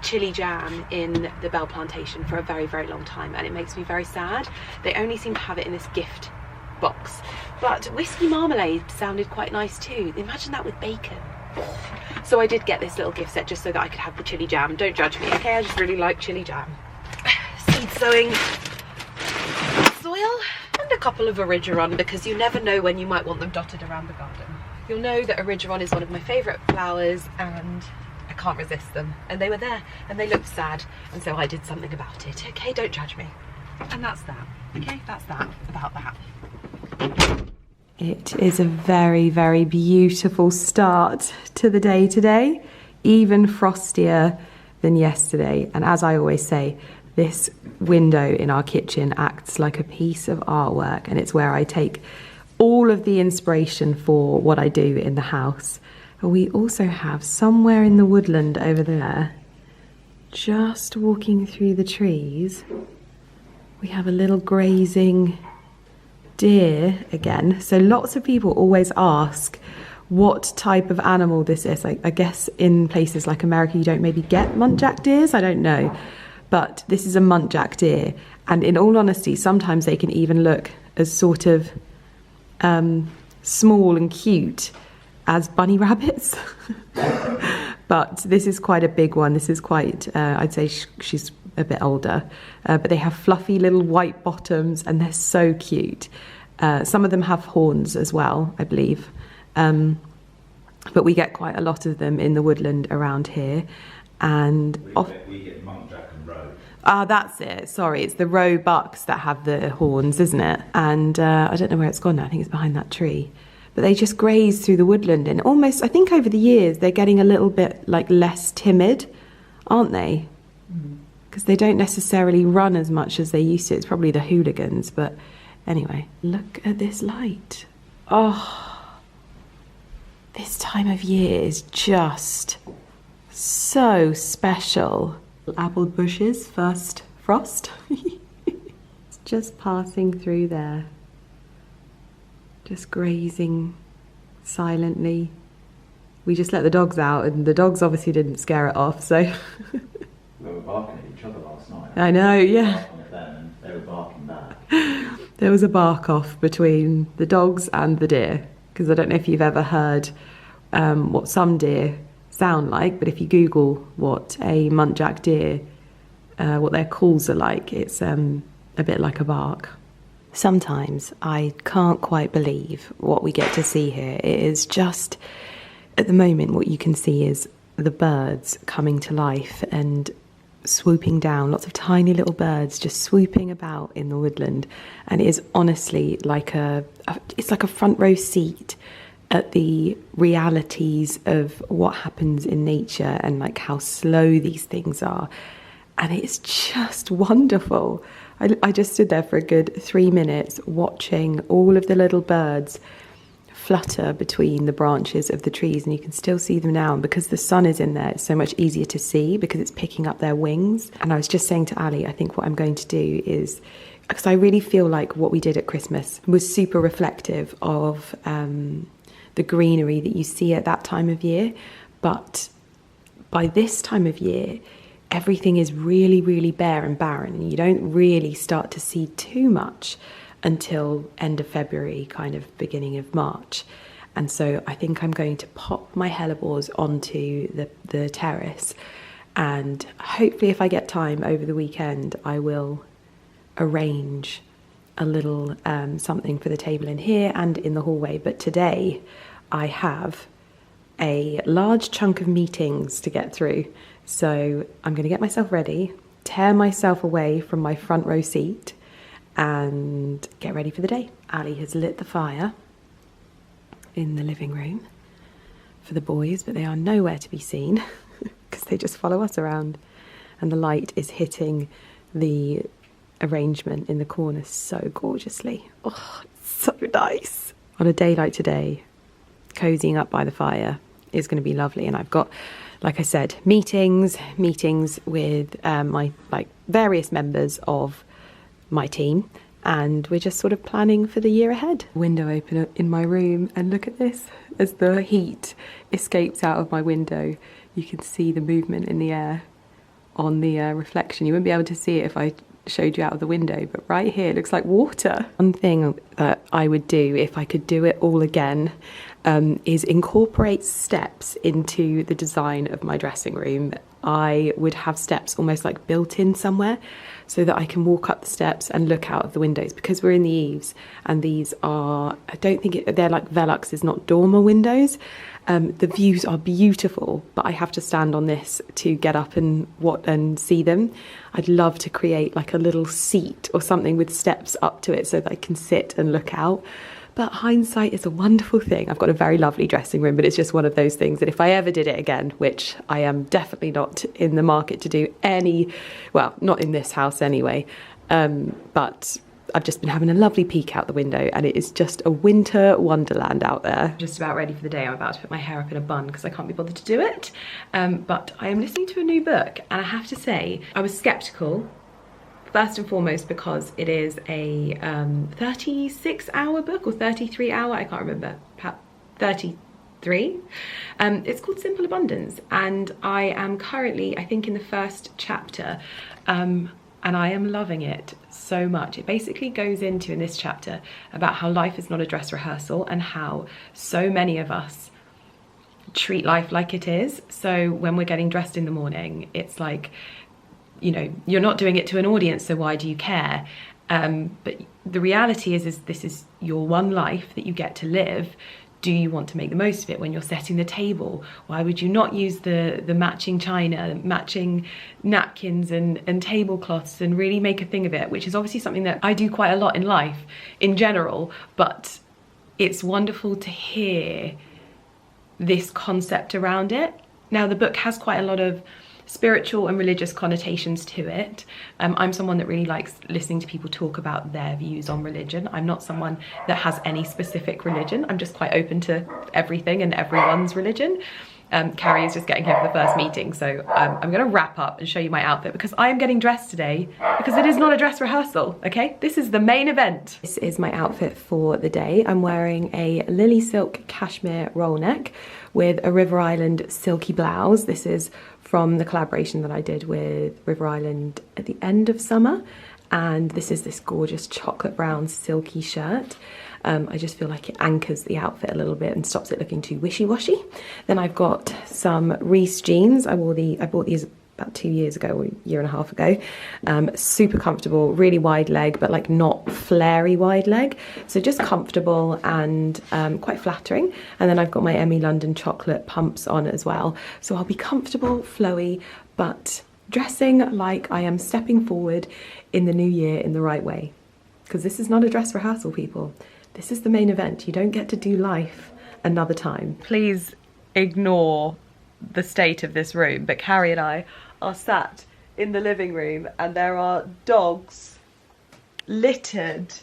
chili jam in the Bell Plantation for a very, very long time, and it makes me very sad. They only seem to have it in this gift box. But whiskey marmalade sounded quite nice too. Imagine that with bacon. So I did get this little gift set just so that I could have the chili jam. Don't judge me, okay? I just really like chili jam. Seed sowing soil and a couple of Origeron, because you never know when you might want them dotted around the garden. You'll know that Origeron is one of my favourite flowers, and I can't resist them. And they were there and they looked sad, and so I did something about it. Okay, don't judge me. And that's that. Okay, that's that about that. It is a very, very beautiful start to the day today, even frostier than yesterday. And as I always say, this window in our kitchen acts like a piece of artwork, and it's where I take all of the inspiration for what I do in the house. But we also have somewhere in the woodland over there, just walking through the trees, we have a little grazing deer again. So lots of people always ask what type of animal this is. I guess in places like America you don't maybe get muntjac deers, I don't know, but this is a muntjac deer, and in all honesty sometimes they can even look as sort of small and cute as bunny rabbits. But this is quite a big one. This is quite I'd say she's a bit older, but they have fluffy little white bottoms and they're so cute. Some of them have horns as well, I believe, but we get quite a lot of them in the woodland around here. and we get Monjack and roe. Ah, that's it. Sorry, it's the roe bucks that have the horns, isn't it? And I don't know where it's gone now. I think it's behind that tree. But they just graze through the woodland, and almost, I think over the years, they're getting a little bit like less timid, aren't they? Because they don't necessarily run as much as they used to. It's probably the hooligans, but anyway. Look at this light. Oh, this time of year is just so special. Apple bushes, first frost. It's just passing through there. Just grazing silently. We just let the dogs out, and the dogs obviously didn't scare it off, so... We were barking at each other last night. I know, yeah. Barking at them, and they were barking back. There was a bark off between the dogs and the deer, because I don't know if you've ever heard what some deer sound like, but if you Google what a Monjack deer, what their calls are like, it's a bit like a bark. Sometimes I can't quite believe what we get to see here. It is just, at the moment, what you can see is the birds coming to life and swooping down, lots of tiny little birds just swooping about in the woodland, and it is honestly like it's like a front row seat at the realities of what happens in nature and like how slow these things are, and it's just wonderful. I just stood there for a good 3 minutes watching all of the little birds flutter between the branches of the trees, and you can still see them now, and because the sun is in there, it's so much easier to see because it's picking up their wings. And I was just saying to Ali, I think what I'm going to do is, because I really feel like what we did at Christmas was super reflective of the greenery that you see at that time of year, but by this time of year everything is really, really bare and barren, and you don't really start to see too much until end of February, kind of beginning of March. And so I think I'm going to pop my hellebores onto the terrace, and hopefully if I get time over the weekend I will arrange a little something for the table in here and in the hallway. But today I have a large chunk of meetings to get through, so I'm going to get myself ready, tear myself away from my front row seat, and get ready for the day. Ali has lit the fire in the living room for the boys, but they are nowhere to be seen because they just follow us around, and the light is hitting the arrangement in the corner so gorgeously. Oh, it's so nice. On a day like today, cozying up by the fire is going to be lovely, and I've got, like I said, meetings with my various members of my team, and we're just sort of planning for the year ahead. Window open in my room, and look at this. As the heat escapes out of my window, you can see the movement in the air on the reflection. You wouldn't be able to see it if I showed you out of the window, but right here it looks like water. One thing that I would do if I could do it all again is incorporate steps into the design of my dressing room. I would have steps almost like built in somewhere, so that I can walk up the steps and look out of the windows, because we're in the eaves, and these are, I don't think they're like Velux's, not dormer windows. The views are beautiful, but I have to stand on this to get up and see them. I'd love to create like a little seat or something with steps up to it so that I can sit and look out. But hindsight is a wonderful thing. I've got a very lovely dressing room, but it's just one of those things that if I ever did it again, which I am definitely not in the market to do well, not in this house anyway, but I've just been having a lovely peek out the window, and it is just a winter wonderland out there. Just about ready for the day. I'm about to put my hair up in a bun because I can't be bothered to do it. But I am listening to a new book, and I have to say I was sceptical. First and foremost because it is a 36-hour book, or 33-hour, I can't remember, 33. It's called Simple Abundance, and I am currently, I think, in the first chapter, and I am loving it so much. It basically goes into, in this chapter, about how life is not a dress rehearsal, and how so many of us treat life like it is. So when we're getting dressed in the morning, it's like, you know, you're not doing it to an audience, so why do you care? But the reality is this is your one life that you get to live. do you want to make the most of it when you're setting the table? Why would you not use the matching china, matching napkins and tablecloths, and really make a thing of it, which is obviously something that I do quite a lot in life in general, but it's wonderful to hear this concept around it. Now, the book has quite a lot of spiritual and religious connotations to it. I'm someone that really likes listening to people talk about their views on religion. I'm not someone that has any specific religion. I'm just quite open to everything and everyone's religion. Carrie is just getting here for the first meeting, so I'm going to wrap up and show you my outfit, because I am getting dressed today because it is not a dress rehearsal, okay? This is the main event. This is my outfit for the day. I'm wearing a Lily Silk cashmere roll neck with a River Island silky blouse. This is from the collaboration that I did with River Island at the end of summer, and this is this gorgeous chocolate brown silky shirt. I just feel like it anchors the outfit a little bit and stops it looking too wishy-washy. Then I've got some Reese jeans. I bought these about 2 years ago, or a year and a half ago. Super comfortable, really wide leg, but like not flary wide leg. So just comfortable and quite flattering. And then I've got my Emmy London chocolate pumps on as well. So I'll be comfortable, flowy, but dressing like I am stepping forward in the new year in the right way. Because this is not a dress rehearsal, people. This is the main event. You don't get to do life another time. Please ignore the state of this room, but Carrie and I are sat in the living room and there are dogs littered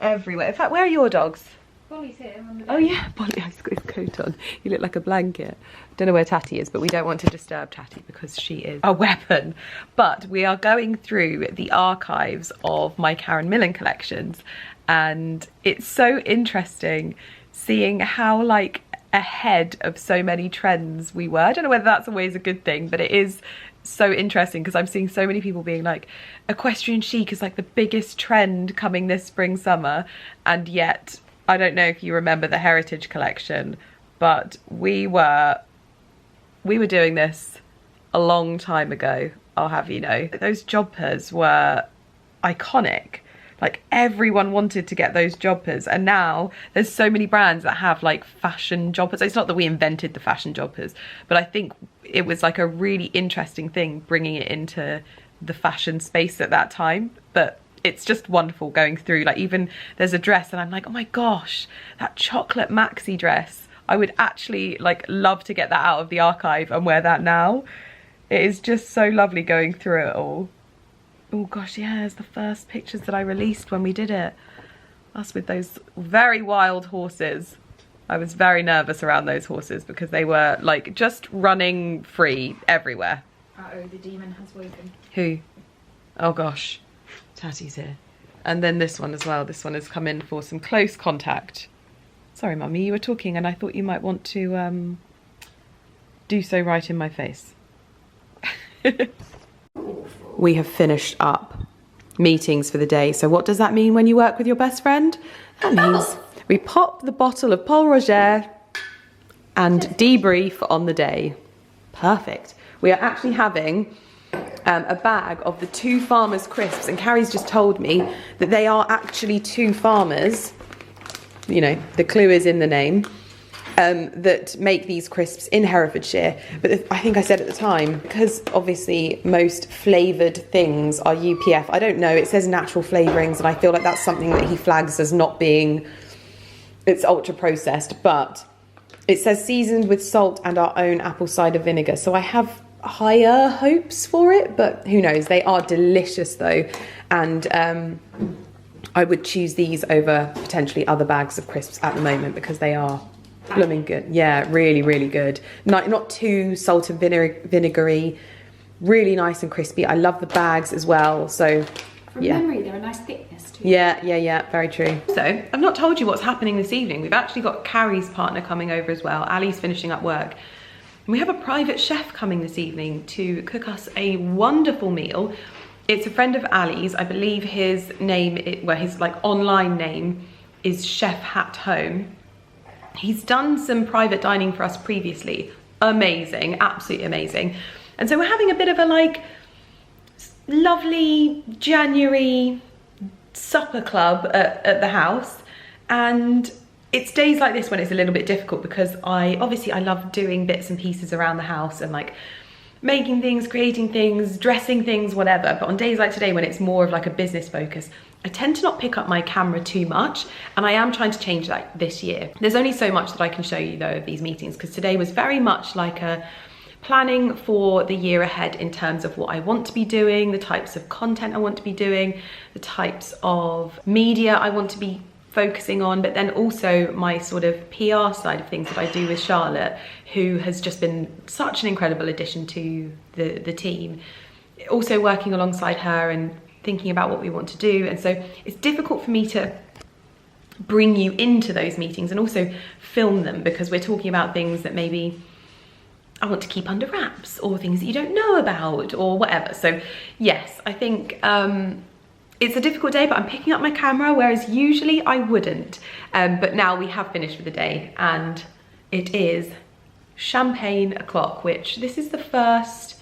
everywhere. In fact, where are your dogs? Polly's here. Oh yeah, Polly has got his coat on. You look like a blanket. Don't know where Tatty is, but we don't want to disturb Tatty because she is a weapon. But we are going through the archives of my Karen Millen collections, and it's so interesting seeing how like ahead of so many trends we were. I don't know whether that's always a good thing, but it is so interesting because I'm seeing so many people being like, equestrian chic is like the biggest trend coming this spring summer, and yet I don't know if you remember the Heritage collection, but we were doing this a long time ago, I'll have you know. Those jobbers were iconic. Like everyone wanted to get those jobbers, and now there's so many brands that have like fashion jobbers. It's not that we invented the fashion jobbers, but I think it was like a really interesting thing bringing it into the fashion space at that time. But it's just wonderful going through, like even there's a dress and I'm like, oh my gosh, that chocolate maxi dress. I would actually like love to get that out of the archive and wear that now. It is just so lovely going through it all. Oh gosh, yeah, there's the first pictures that I released when we did it. Us with those very wild horses. I was very nervous around those horses because they were like just running free everywhere. Uh-oh, the demon has woken. Who? Oh gosh, Tatty's here. And then this one as well. This one has come in for some close contact. Sorry, Mummy, you were talking and I thought you might want to do so right in my face. We have finished up meetings for the day. So what does that mean when you work with your best friend? That means we pop the bottle of Paul Roger and debrief on the day. Perfect. We are actually having a bag of the Two Farmers crisps, and Carrie's just told me that they are actually two farmers. You know, the clue is in the name. That make these crisps in Herefordshire. But I think I said at the time, because obviously most flavoured things are UPF, I don't know, it says natural flavourings, and I feel like that's something that he flags as not being, it's ultra processed, but it says seasoned with salt and our own apple cider vinegar. So I have higher hopes for it, but who knows. They are delicious though, and I would choose these over potentially other bags of crisps at the moment because they are blooming good. Yeah, really, really good. Not too salt and vinegary, really nice and crispy. I love the bags as well. So from yeah. memory, they're a nice thickness too. Yeah, very true. So I've not told you what's happening this evening. We've actually got Carrie's partner coming over as well. Ali's finishing up work. And we have a private chef coming this evening to cook us a wonderful meal. It's a friend of Ali's. I believe his name, his like online name is Chef Hat Home. He's done some private dining for us previously. Amazing, absolutely amazing. And so we're having a bit of a like lovely January supper club at the house. And it's days like this when it's a little bit difficult, because I love doing bits and pieces around the house and like making things, creating things, dressing things, whatever. But on days like today when it's more of like a business focus, I tend to not pick up my camera too much, and I am trying to change that this year. There's only so much that I can show you though of these meetings, because today was very much like a planning for the year ahead in terms of what I want to be doing, the types of content I want to be doing, the types of media I want to be focusing on, but then also my sort of PR side of things that I do with Charlotte, who has just been such an incredible addition to the team. Also working alongside her and thinking about what we want to do. And so it's difficult for me to bring you into those meetings and also film them, because we're talking about things that maybe I want to keep under wraps, or things that you don't know about, or whatever. So yes, I think it's a difficult day, but I'm picking up my camera, whereas usually I wouldn't. But now we have finished for the day, and it is champagne o'clock, which is this the first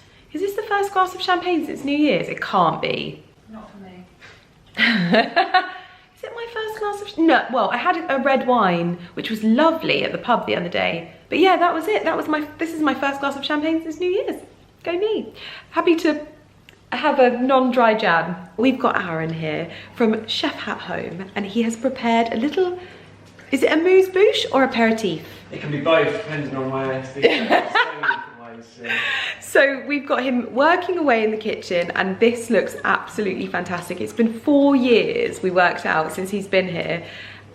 glass of champagne since New Year's? It can't be. Not for me. Is it my first glass of, no, well, I had a red wine, which was lovely at the pub the other day. But yeah, that was it. This is my first glass of champagne since New Year's. Go me. Happy to have a non-dry jam. We've got Aaron here from Chef Hat Home, and he has prepared a little, is it a amuse-bouche or aperitif? It can be both, depending on my So we've got him working away in the kitchen, and this looks absolutely fantastic. It's been 4 years, we worked out, since he's been here,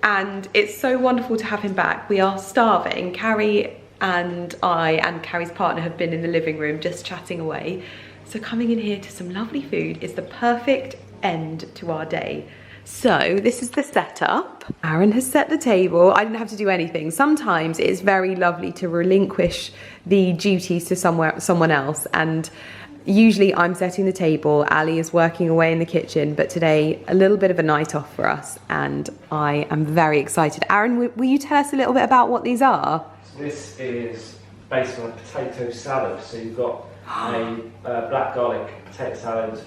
and it's so wonderful to have him back. We are starving. Carrie and I and Carrie's partner have been in the living room just chatting away. So coming in here to some lovely food is the perfect end to our day. So this is the setup. Aaron has set the table. I didn't have to do anything. Sometimes it's very lovely to relinquish the duties to someone else, and usually I'm setting the table, Ali is working away in the kitchen, but today a little bit of a night off for us, and I am very excited. Aaron, will you tell us a little bit about what these are? So this is based on a potato salad. So you've got a black garlic potato salad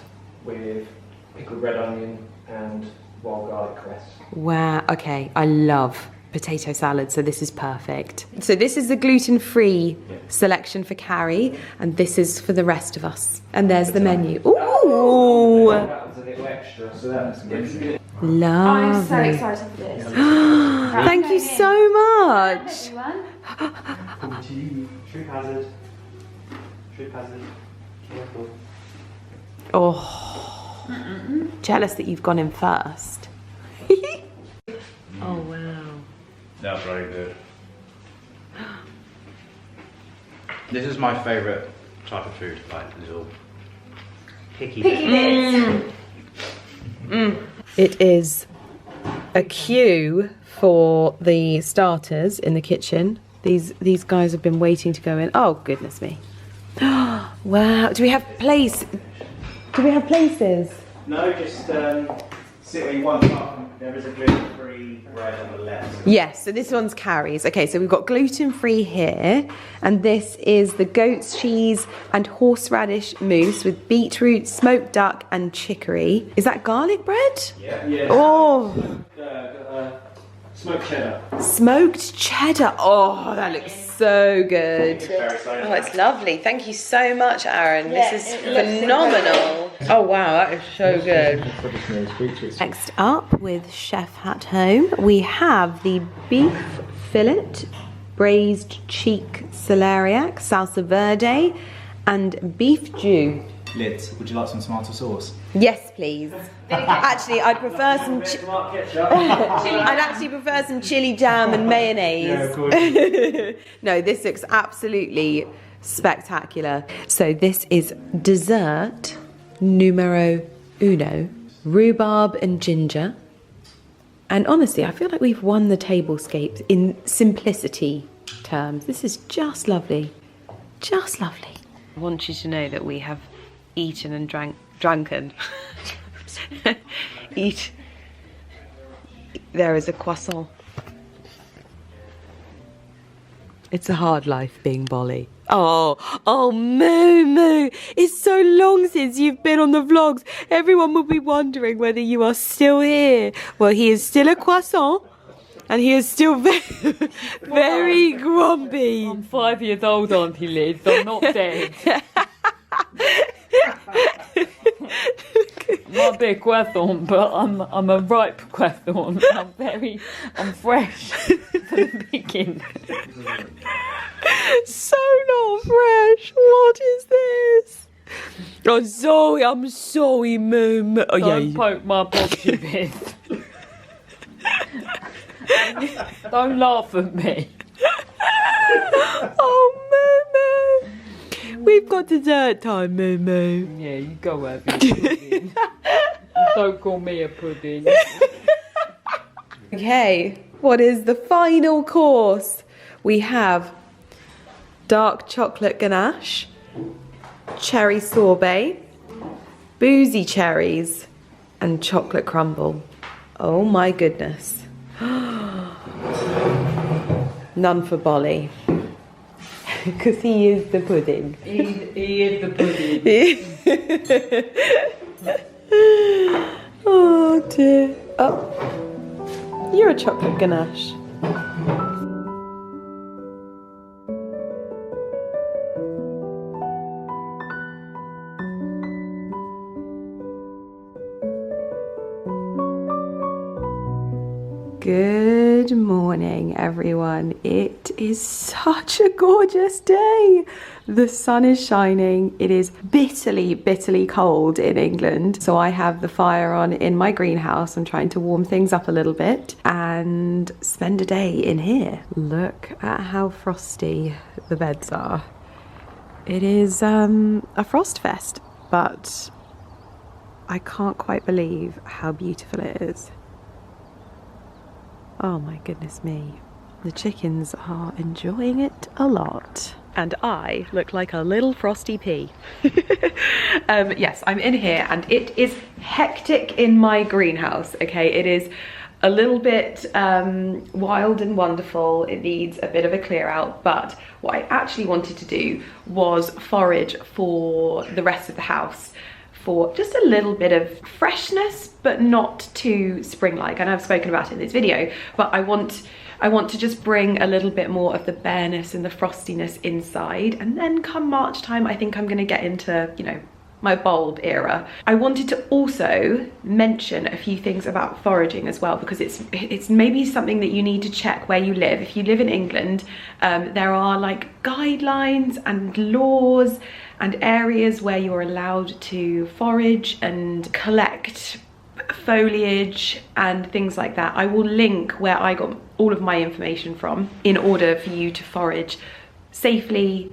with pickled red onion and wild garlic cress. Wow, okay, I love potato salad, so this is perfect. So this is the gluten-free selection for Carrie, and this is for the rest of us. And there's the menu. Ooh! That was a little extra, so that's good. Lovely. I'm so excited for this. Thank you so much. Troop hazard. Troop hazard. Careful. Oh, jealous that you've gone in first. Oh wow. That's very good. This is my favourite type of food, like little picky bits. It is a queue for the starters in the kitchen. These guys have been waiting to go in. Oh goodness me. Wow. Do we have places? No, just sit where you want. There is a gluten-free bread on the left. Yes, so this one's Carrie's. Okay, so we've got gluten-free here, and this is the goat's cheese and horseradish mousse with beetroot, smoked duck and chicory. Is that garlic bread? Yeah. Oh, Smoked cheddar. smoked cheddar. Oh, that looks so good. Very excited. Oh, it's lovely. Thank you so much, Aaron. This is phenomenal. Oh wow, that is so good. Next up with Chef Hat Home, we have the beef fillet, braised cheek celeriac, salsa verde, and beef jus. Lids, would you like some tomato sauce? Yes, please. Actually, I'd prefer some. Mark ketchup. I'd actually prefer some chili jam and mayonnaise. Yeah, of course. No, this looks absolutely spectacular. So this is dessert numero uno, rhubarb and ginger. And honestly, I feel like we've won the tablescapes in simplicity terms. This is just lovely. Just lovely. I want you to know that we have eaten and drunken. There is a croissant. It's a hard life being Bolly. Oh, Moo. It's so long since you've been on the vlogs. Everyone will be wondering whether you are still here. Well, he is still a croissant. And he is still very grumpy. I'm 5 years old, Auntie Liz. I'm not dead. Might be a croissant, but I'm a ripe croissant. I'm fresh for the picking. So not fresh. What is this? I'm sorry, Mum. Oh, Don't poke my body bit. Don't laugh at me. Oh, Moo. We've got dessert time, Moo. Yeah, you go have your pudding. Don't call me a pudding. Okay, what is the final course? We have dark chocolate ganache, cherry sorbet, boozy cherries, and chocolate crumble. Oh my goodness. None for Bolly. Because he is the pudding. He is the pudding. Oh dear. Oh, you're a chocolate ganache. Good morning, everyone. It is such a gorgeous day. The sun is shining. It is bitterly, bitterly cold in England. So I have the fire on in my greenhouse. I'm trying to warm things up a little bit and spend a day in here. Look at how frosty the beds are. It is a frost fest, but I can't quite believe how beautiful it is. Oh my goodness me. The chickens are enjoying it a lot. And I look like a little frosty pea. Yes, I'm in here and it is hectic in my greenhouse, okay? It is a little bit wild and wonderful. It needs a bit of a clear out, but what I actually wanted to do was forage for the rest of the house for just a little bit of freshness, but not too spring-like. And I've spoken about it in this video, but I want to just bring a little bit more of the bareness and the frostiness inside. And then come March time, I think I'm gonna get into, you know, my bulb era. I wanted to also mention a few things about foraging as well, because it's maybe something that you need to check where you live. If you live in England, there are like guidelines and laws and areas where you're allowed to forage and collect foliage and things like that. I will link where I got all of my information from in order for you to forage safely,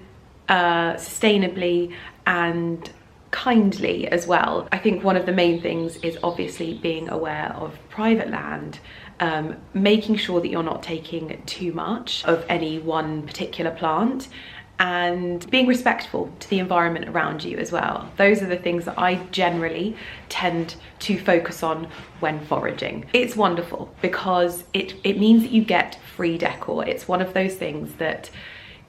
sustainably, and kindly as well. I think one of the main things is obviously being aware of private land, making sure that you're not taking too much of any one particular plant, and being respectful to the environment around you as well. Those are the things that I generally tend to focus on when foraging. It's wonderful because it means that you get free decor. It's one of those things that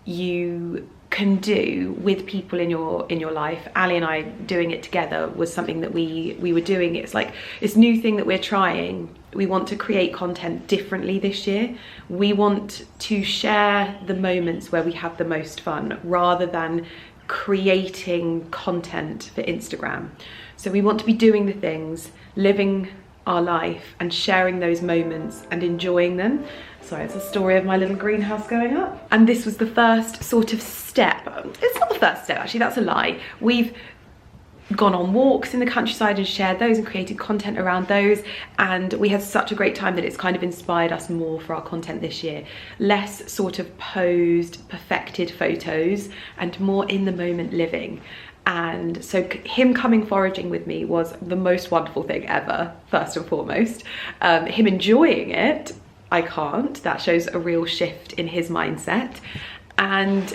you can do with people in your life. Ali and I doing it together was something that we were doing. It's like this new thing that we're trying. We want to create content differently this year. We want to share the moments where we have the most fun rather than creating content for Instagram. So we want to be doing the things, living our life and sharing those moments and enjoying them. Sorry, it's a story of my little greenhouse going up. And this was the first sort of step. It's not the first step, actually, that's a lie. We've gone on walks in the countryside and shared those and created content around those. And we had such a great time that it's kind of inspired us more for our content this year. Less sort of posed, perfected photos and more in the moment living. And so him coming foraging with me was the most wonderful thing ever, first and foremost. Him enjoying it, I can't. That shows a real shift in his mindset. And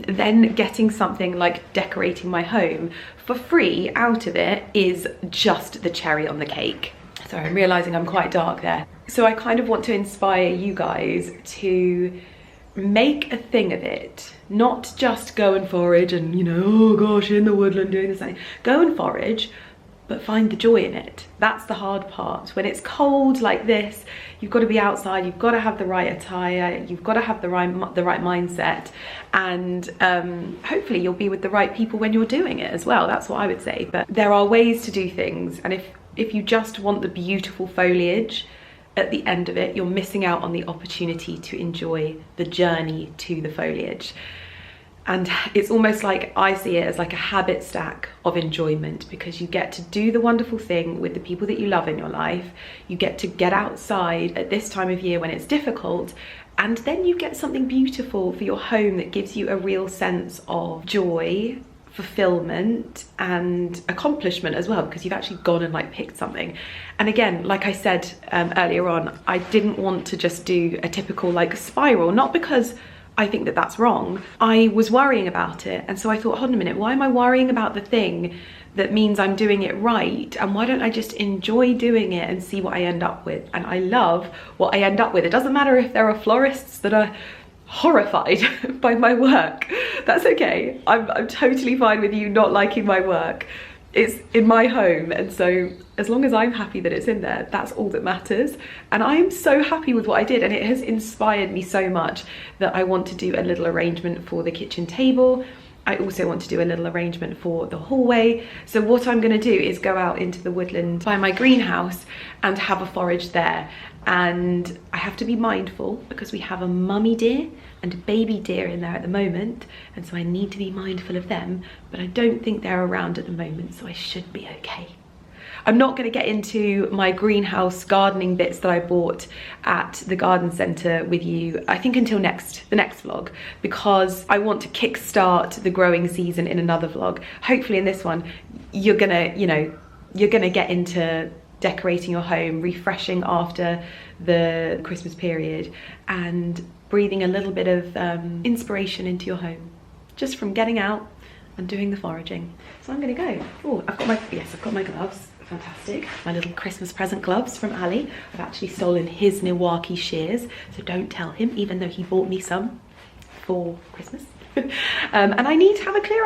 then getting something like decorating my home for free out of it is just the cherry on the cake. Sorry, I'm realizing I'm quite dark there. So I kind of want to inspire you guys to make a thing of it, not just go and forage and, you know, oh gosh, in the woodland doing this thing. Go and forage, but find the joy in it. That's the hard part. When it's cold like this, you've got to be outside, you've got to have the right attire, you've got to have the right mindset, and hopefully you'll be with the right people when you're doing it as well. That's what I would say. But there are ways to do things, and if you just want the beautiful foliage at the end of it, you're missing out on the opportunity to enjoy the journey to the foliage. And it's almost like, I see it as like a habit stack of enjoyment, because you get to do the wonderful thing with the people that you love in your life. You get to get outside at this time of year when it's difficult, and then you get something beautiful for your home that gives you a real sense of joy, fulfillment and accomplishment as well, because you've actually gone and like picked something. And again, like I said earlier on, I didn't want to just do a typical like spiral, not because I think that that's wrong. I was worrying about it, and so I thought, hold on a minute, why am I worrying about the thing that means I'm doing it right, and why don't I just enjoy doing it and see what I end up with? And I love what I end up with. It doesn't matter if there are florists that are horrified by my work. That's okay. I'm totally fine with you not liking my work. It's in my home, and so as long as I'm happy that it's in there, that's all that matters. And I am so happy with what I did, and it has inspired me so much that I want to do a little arrangement for the kitchen table. I also want to do a little arrangement for the hallway. So what I'm going to do is go out into the woodland by my greenhouse and have a forage there. And I have to be mindful because we have a mummy deer and a baby deer in there at the moment, and so I need to be mindful of them, but I don't think they're around at the moment, so I should be okay. I'm not going to get into my greenhouse gardening bits that I bought at the garden centre with you, I think, until the next vlog, because I want to kickstart the growing season in another vlog. Hopefully in this one you're gonna get into decorating your home, refreshing after the Christmas period, and breathing a little bit of inspiration into your home just from getting out and doing the foraging. So I'm gonna go. Oh, I've got my gloves. Fantastic. My little Christmas present gloves from Ali. I've actually stolen his Milwaukee shears, so don't tell him, even though he bought me some for Christmas. And I need to have a clear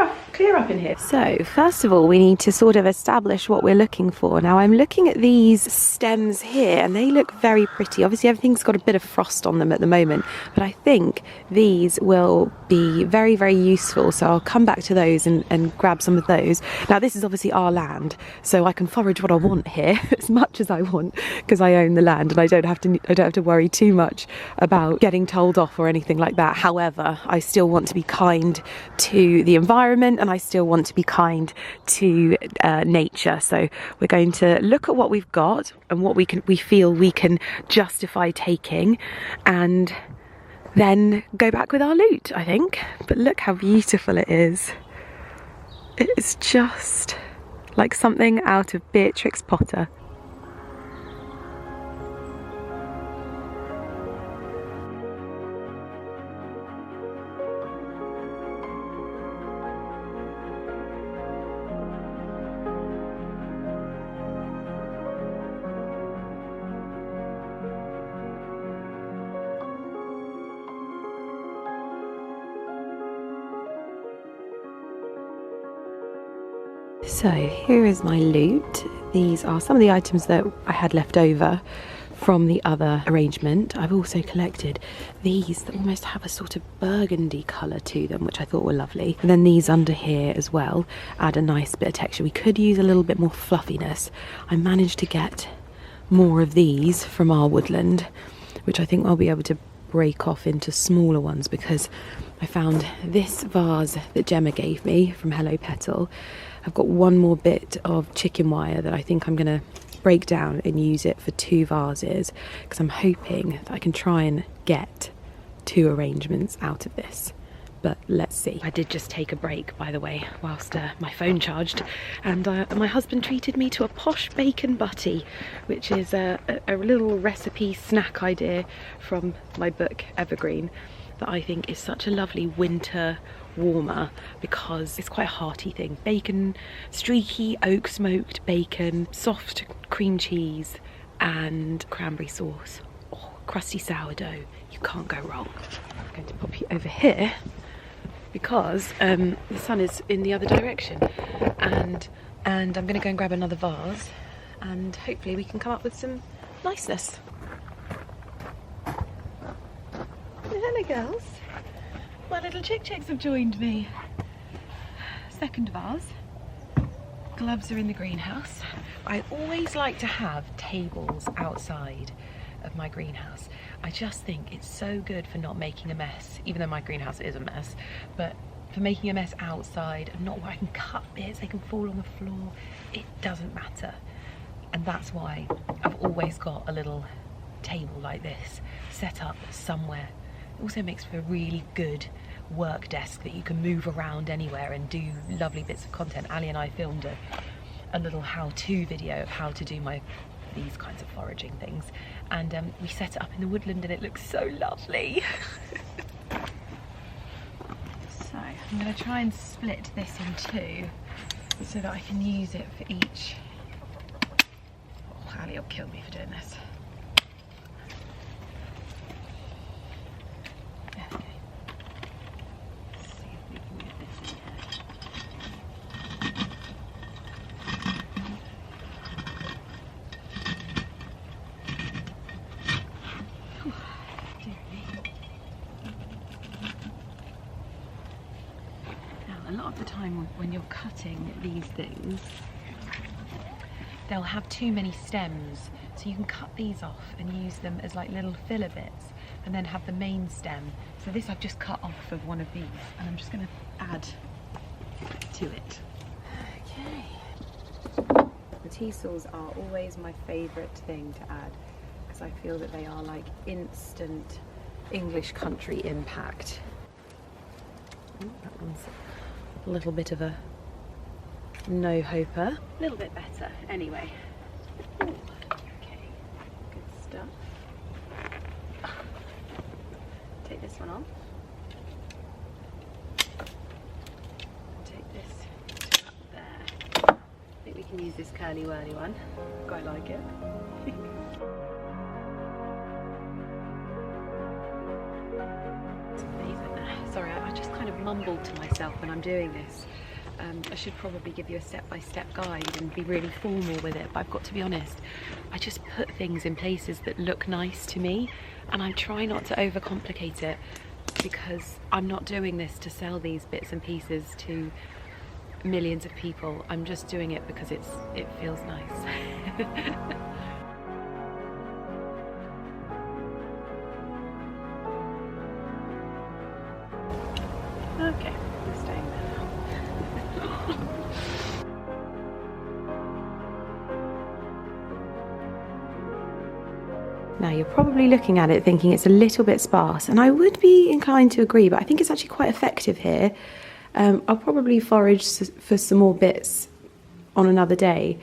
up in here. So first of all, we need to sort of establish what we're looking for. Now I'm looking at these stems here, and they look very pretty. Obviously everything's got a bit of frost on them at the moment, but I think these will be very, very useful. So I'll come back to those and grab some of those. Now this is obviously our land, so I can forage what I want here as much as I want, because I own the land and I don't have to worry too much about getting told off or anything like that. However, I still want to be kind to the environment, and I still want to be kind to nature. So we're going to look at what we've got and what we feel we can justify taking, and then go back with our loot, I think. But look how beautiful it is. It's just like something out of Beatrix Potter. So here is my loot. These are some of the items that I had left over from the other arrangement. I've also collected these that almost have a sort of burgundy colour to them, which I thought were lovely. And then these under here as well add a nice bit of texture. We could use a little bit more fluffiness. I managed to get more of these from our woodland, which I think I'll be able to break off into smaller ones, because I found this vase that Gemma gave me from Hello Petal. I've got one more bit of chicken wire that I think I'm going to break down and use it for 2 vases, because I'm hoping that I can try and get 2 arrangements out of this. But let's see. I did just take a break, by the way, whilst my phone charged, and my husband treated me to a posh bacon butty, which is a little recipe snack idea from my book Evergreen that I think is such a lovely winter warmer, because it's quite a hearty thing. Bacon, streaky oak smoked bacon, soft cream cheese and cranberry sauce. Oh, crusty sourdough. You can't go wrong. I'm going to pop you over here because the sun is in the other direction, and and I'm going to go and grab another vase, and hopefully we can come up with some niceness. Hello girls, my little chicks have joined me. Second vase. Gloves are in the greenhouse. I always like to have tables outside of my greenhouse. I just think it's so good for not making a mess, even though my greenhouse is a mess, but for making a mess outside and not where I can cut bits, they can fall on the floor, it doesn't matter. And that's why I've always got a little table like this set up somewhere. It also makes for a really good work desk that you can move around anywhere and do lovely bits of content. Ali and I filmed a little how-to video of how to do these kinds of foraging things, and we set it up in the woodland and it looks so lovely. So I'm going to try and split this in two so that I can use it for each. Oh, Ali will kill me for doing this. When you're cutting these things, they'll have too many stems, so you can cut these off and use them as like little filler bits and then have the main stem. So this I've just cut off of one of these and I'm just going to add to it. Okay. The teasels are always my favourite thing to add because I feel that they are like instant English country impact. Ooh, that one's a little bit of a no-hoper. A little bit better, anyway. Ooh, okay, good stuff. Take this one off. Take this up there. I think we can use this curly-whirly one. Quite like it. Sorry, I just kind of mumbled to myself when I'm doing this. I should probably give you a step-by-step guide and be really formal with it, but I've got to be honest, I just put things in places that look nice to me, and I try not to overcomplicate it because I'm not doing this to sell these bits and pieces to millions of people. I'm just doing it because it feels nice. Okay, we're staying there now. Now you're probably looking at it thinking it's a little bit sparse, and I would be inclined to agree, but I think it's actually quite effective here. I'll probably forage for some more bits on another day,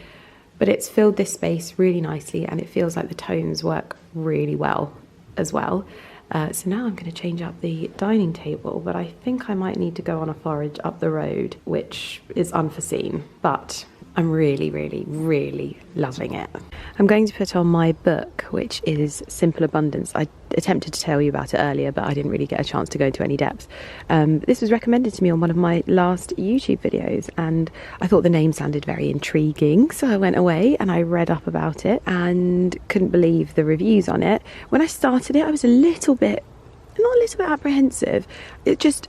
but it's filled this space really nicely and it feels like the tones work really well as well. So now I'm going to change up the dining table, but I think I might need to go on a forage up the road, which is unforeseen, but I'm really, really, really loving it. I'm going to put on my book, which is Simple Abundance. I attempted to tell you about it earlier, but I didn't really get a chance to go into any depth. This was recommended to me on one of my last YouTube videos, and I thought the name sounded very intriguing, so I went away and I read up about it and couldn't believe the reviews on it. When I started it, I was not a little bit apprehensive. It just,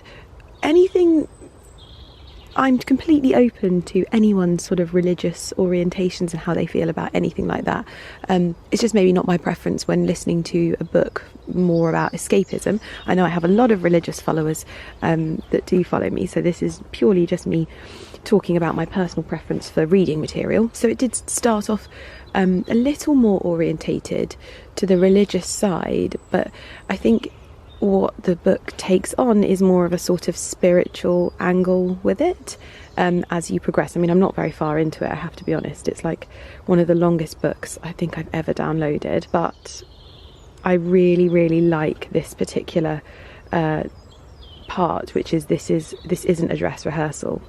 anything, I'm completely open to anyone's sort of religious orientations and how they feel about anything like that. It's just maybe not my preference when listening to a book more about escapism. I know I have a lot of religious followers that do follow me, so this is purely just me talking about my personal preference for reading material. So it did start off a little more orientated to the religious side, but I think what the book takes on is more of a sort of spiritual angle with it as you progress. I mean, I'm not very far into it, I have to be honest. It's like one of the longest books I think I've ever downloaded, but I really, really like this particular part, which is this isn't a dress rehearsal.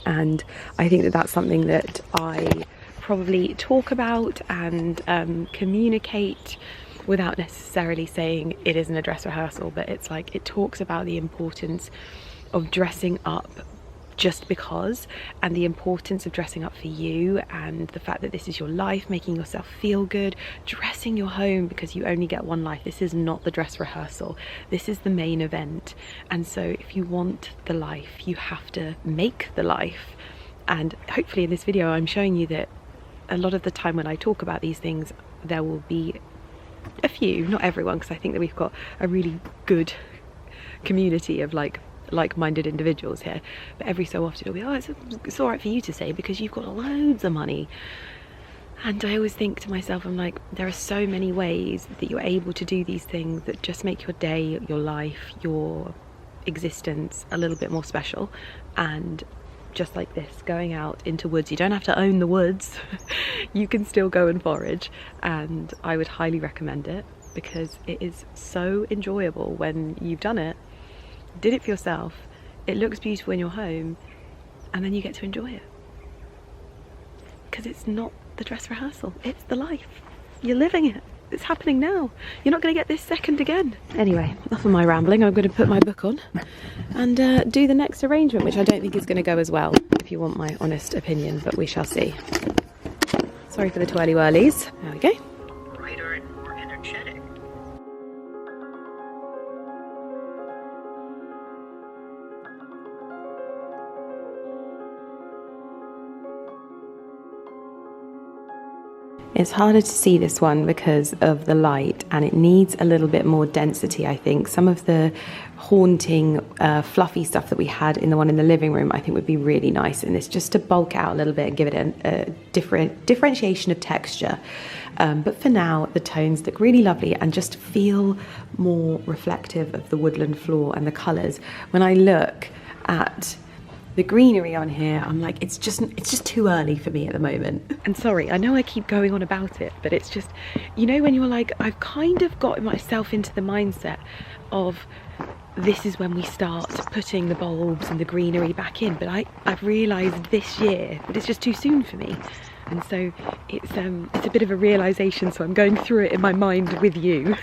And I think that that's something that I probably talk about and communicate without necessarily saying it isn't a dress rehearsal, but it's like it talks about the importance of dressing up just because, and the importance of dressing up for you, and the fact that this is your life, making yourself feel good, dressing your home, because you only get one life. This is not the dress rehearsal, this is the main event. And so if you want the life, you have to make the life. And hopefully in this video I'm showing you that a lot of the time when I talk about these things, there will be a few, not everyone, because I think that we've got a really good community of like-minded individuals here, but every so often it'll be, oh, it's all right for you to say because you've got loads of money. And I always think to myself, I'm like, there are so many ways that you're able to do these things that just make your day, your life, your existence a little bit more special. And just like this, going out into woods, you don't have to own the woods. You can still go and forage, and I would highly recommend it because it is so enjoyable when you've done it, did it for yourself, it looks beautiful in your home, and then you get to enjoy it. Because it's not the dress rehearsal, it's the life. You're living it. It's happening now. You're not going to get this second again. Anyway, enough of my rambling. I'm going to put my book on and do the next arrangement, which I don't think is going to go as well, if you want my honest opinion, but we shall see. Sorry for the twirly whirlies. There we go. Brighter and more energetic. It's harder to see this one because of the light, and it needs a little bit more density, I think. Some of the haunting, fluffy stuff that we had in the one in the living room, I think would be really nice in this, just to bulk out a little bit and give it a differentiation of texture. But for now, the tones look really lovely and just feel more reflective of the woodland floor and the colours. When I look at the greenery on here, I'm like, it's just too early for me at the moment. And sorry, I know I keep going on about it, but it's just, you know, when you're like, I've kind of got myself into the mindset of this is when we start putting the bulbs and the greenery back in, but I've realised this year that it's just too soon for me. And so it's a bit of a realisation, so I'm going through it in my mind with you.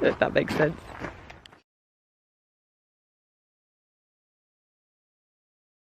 If that makes sense.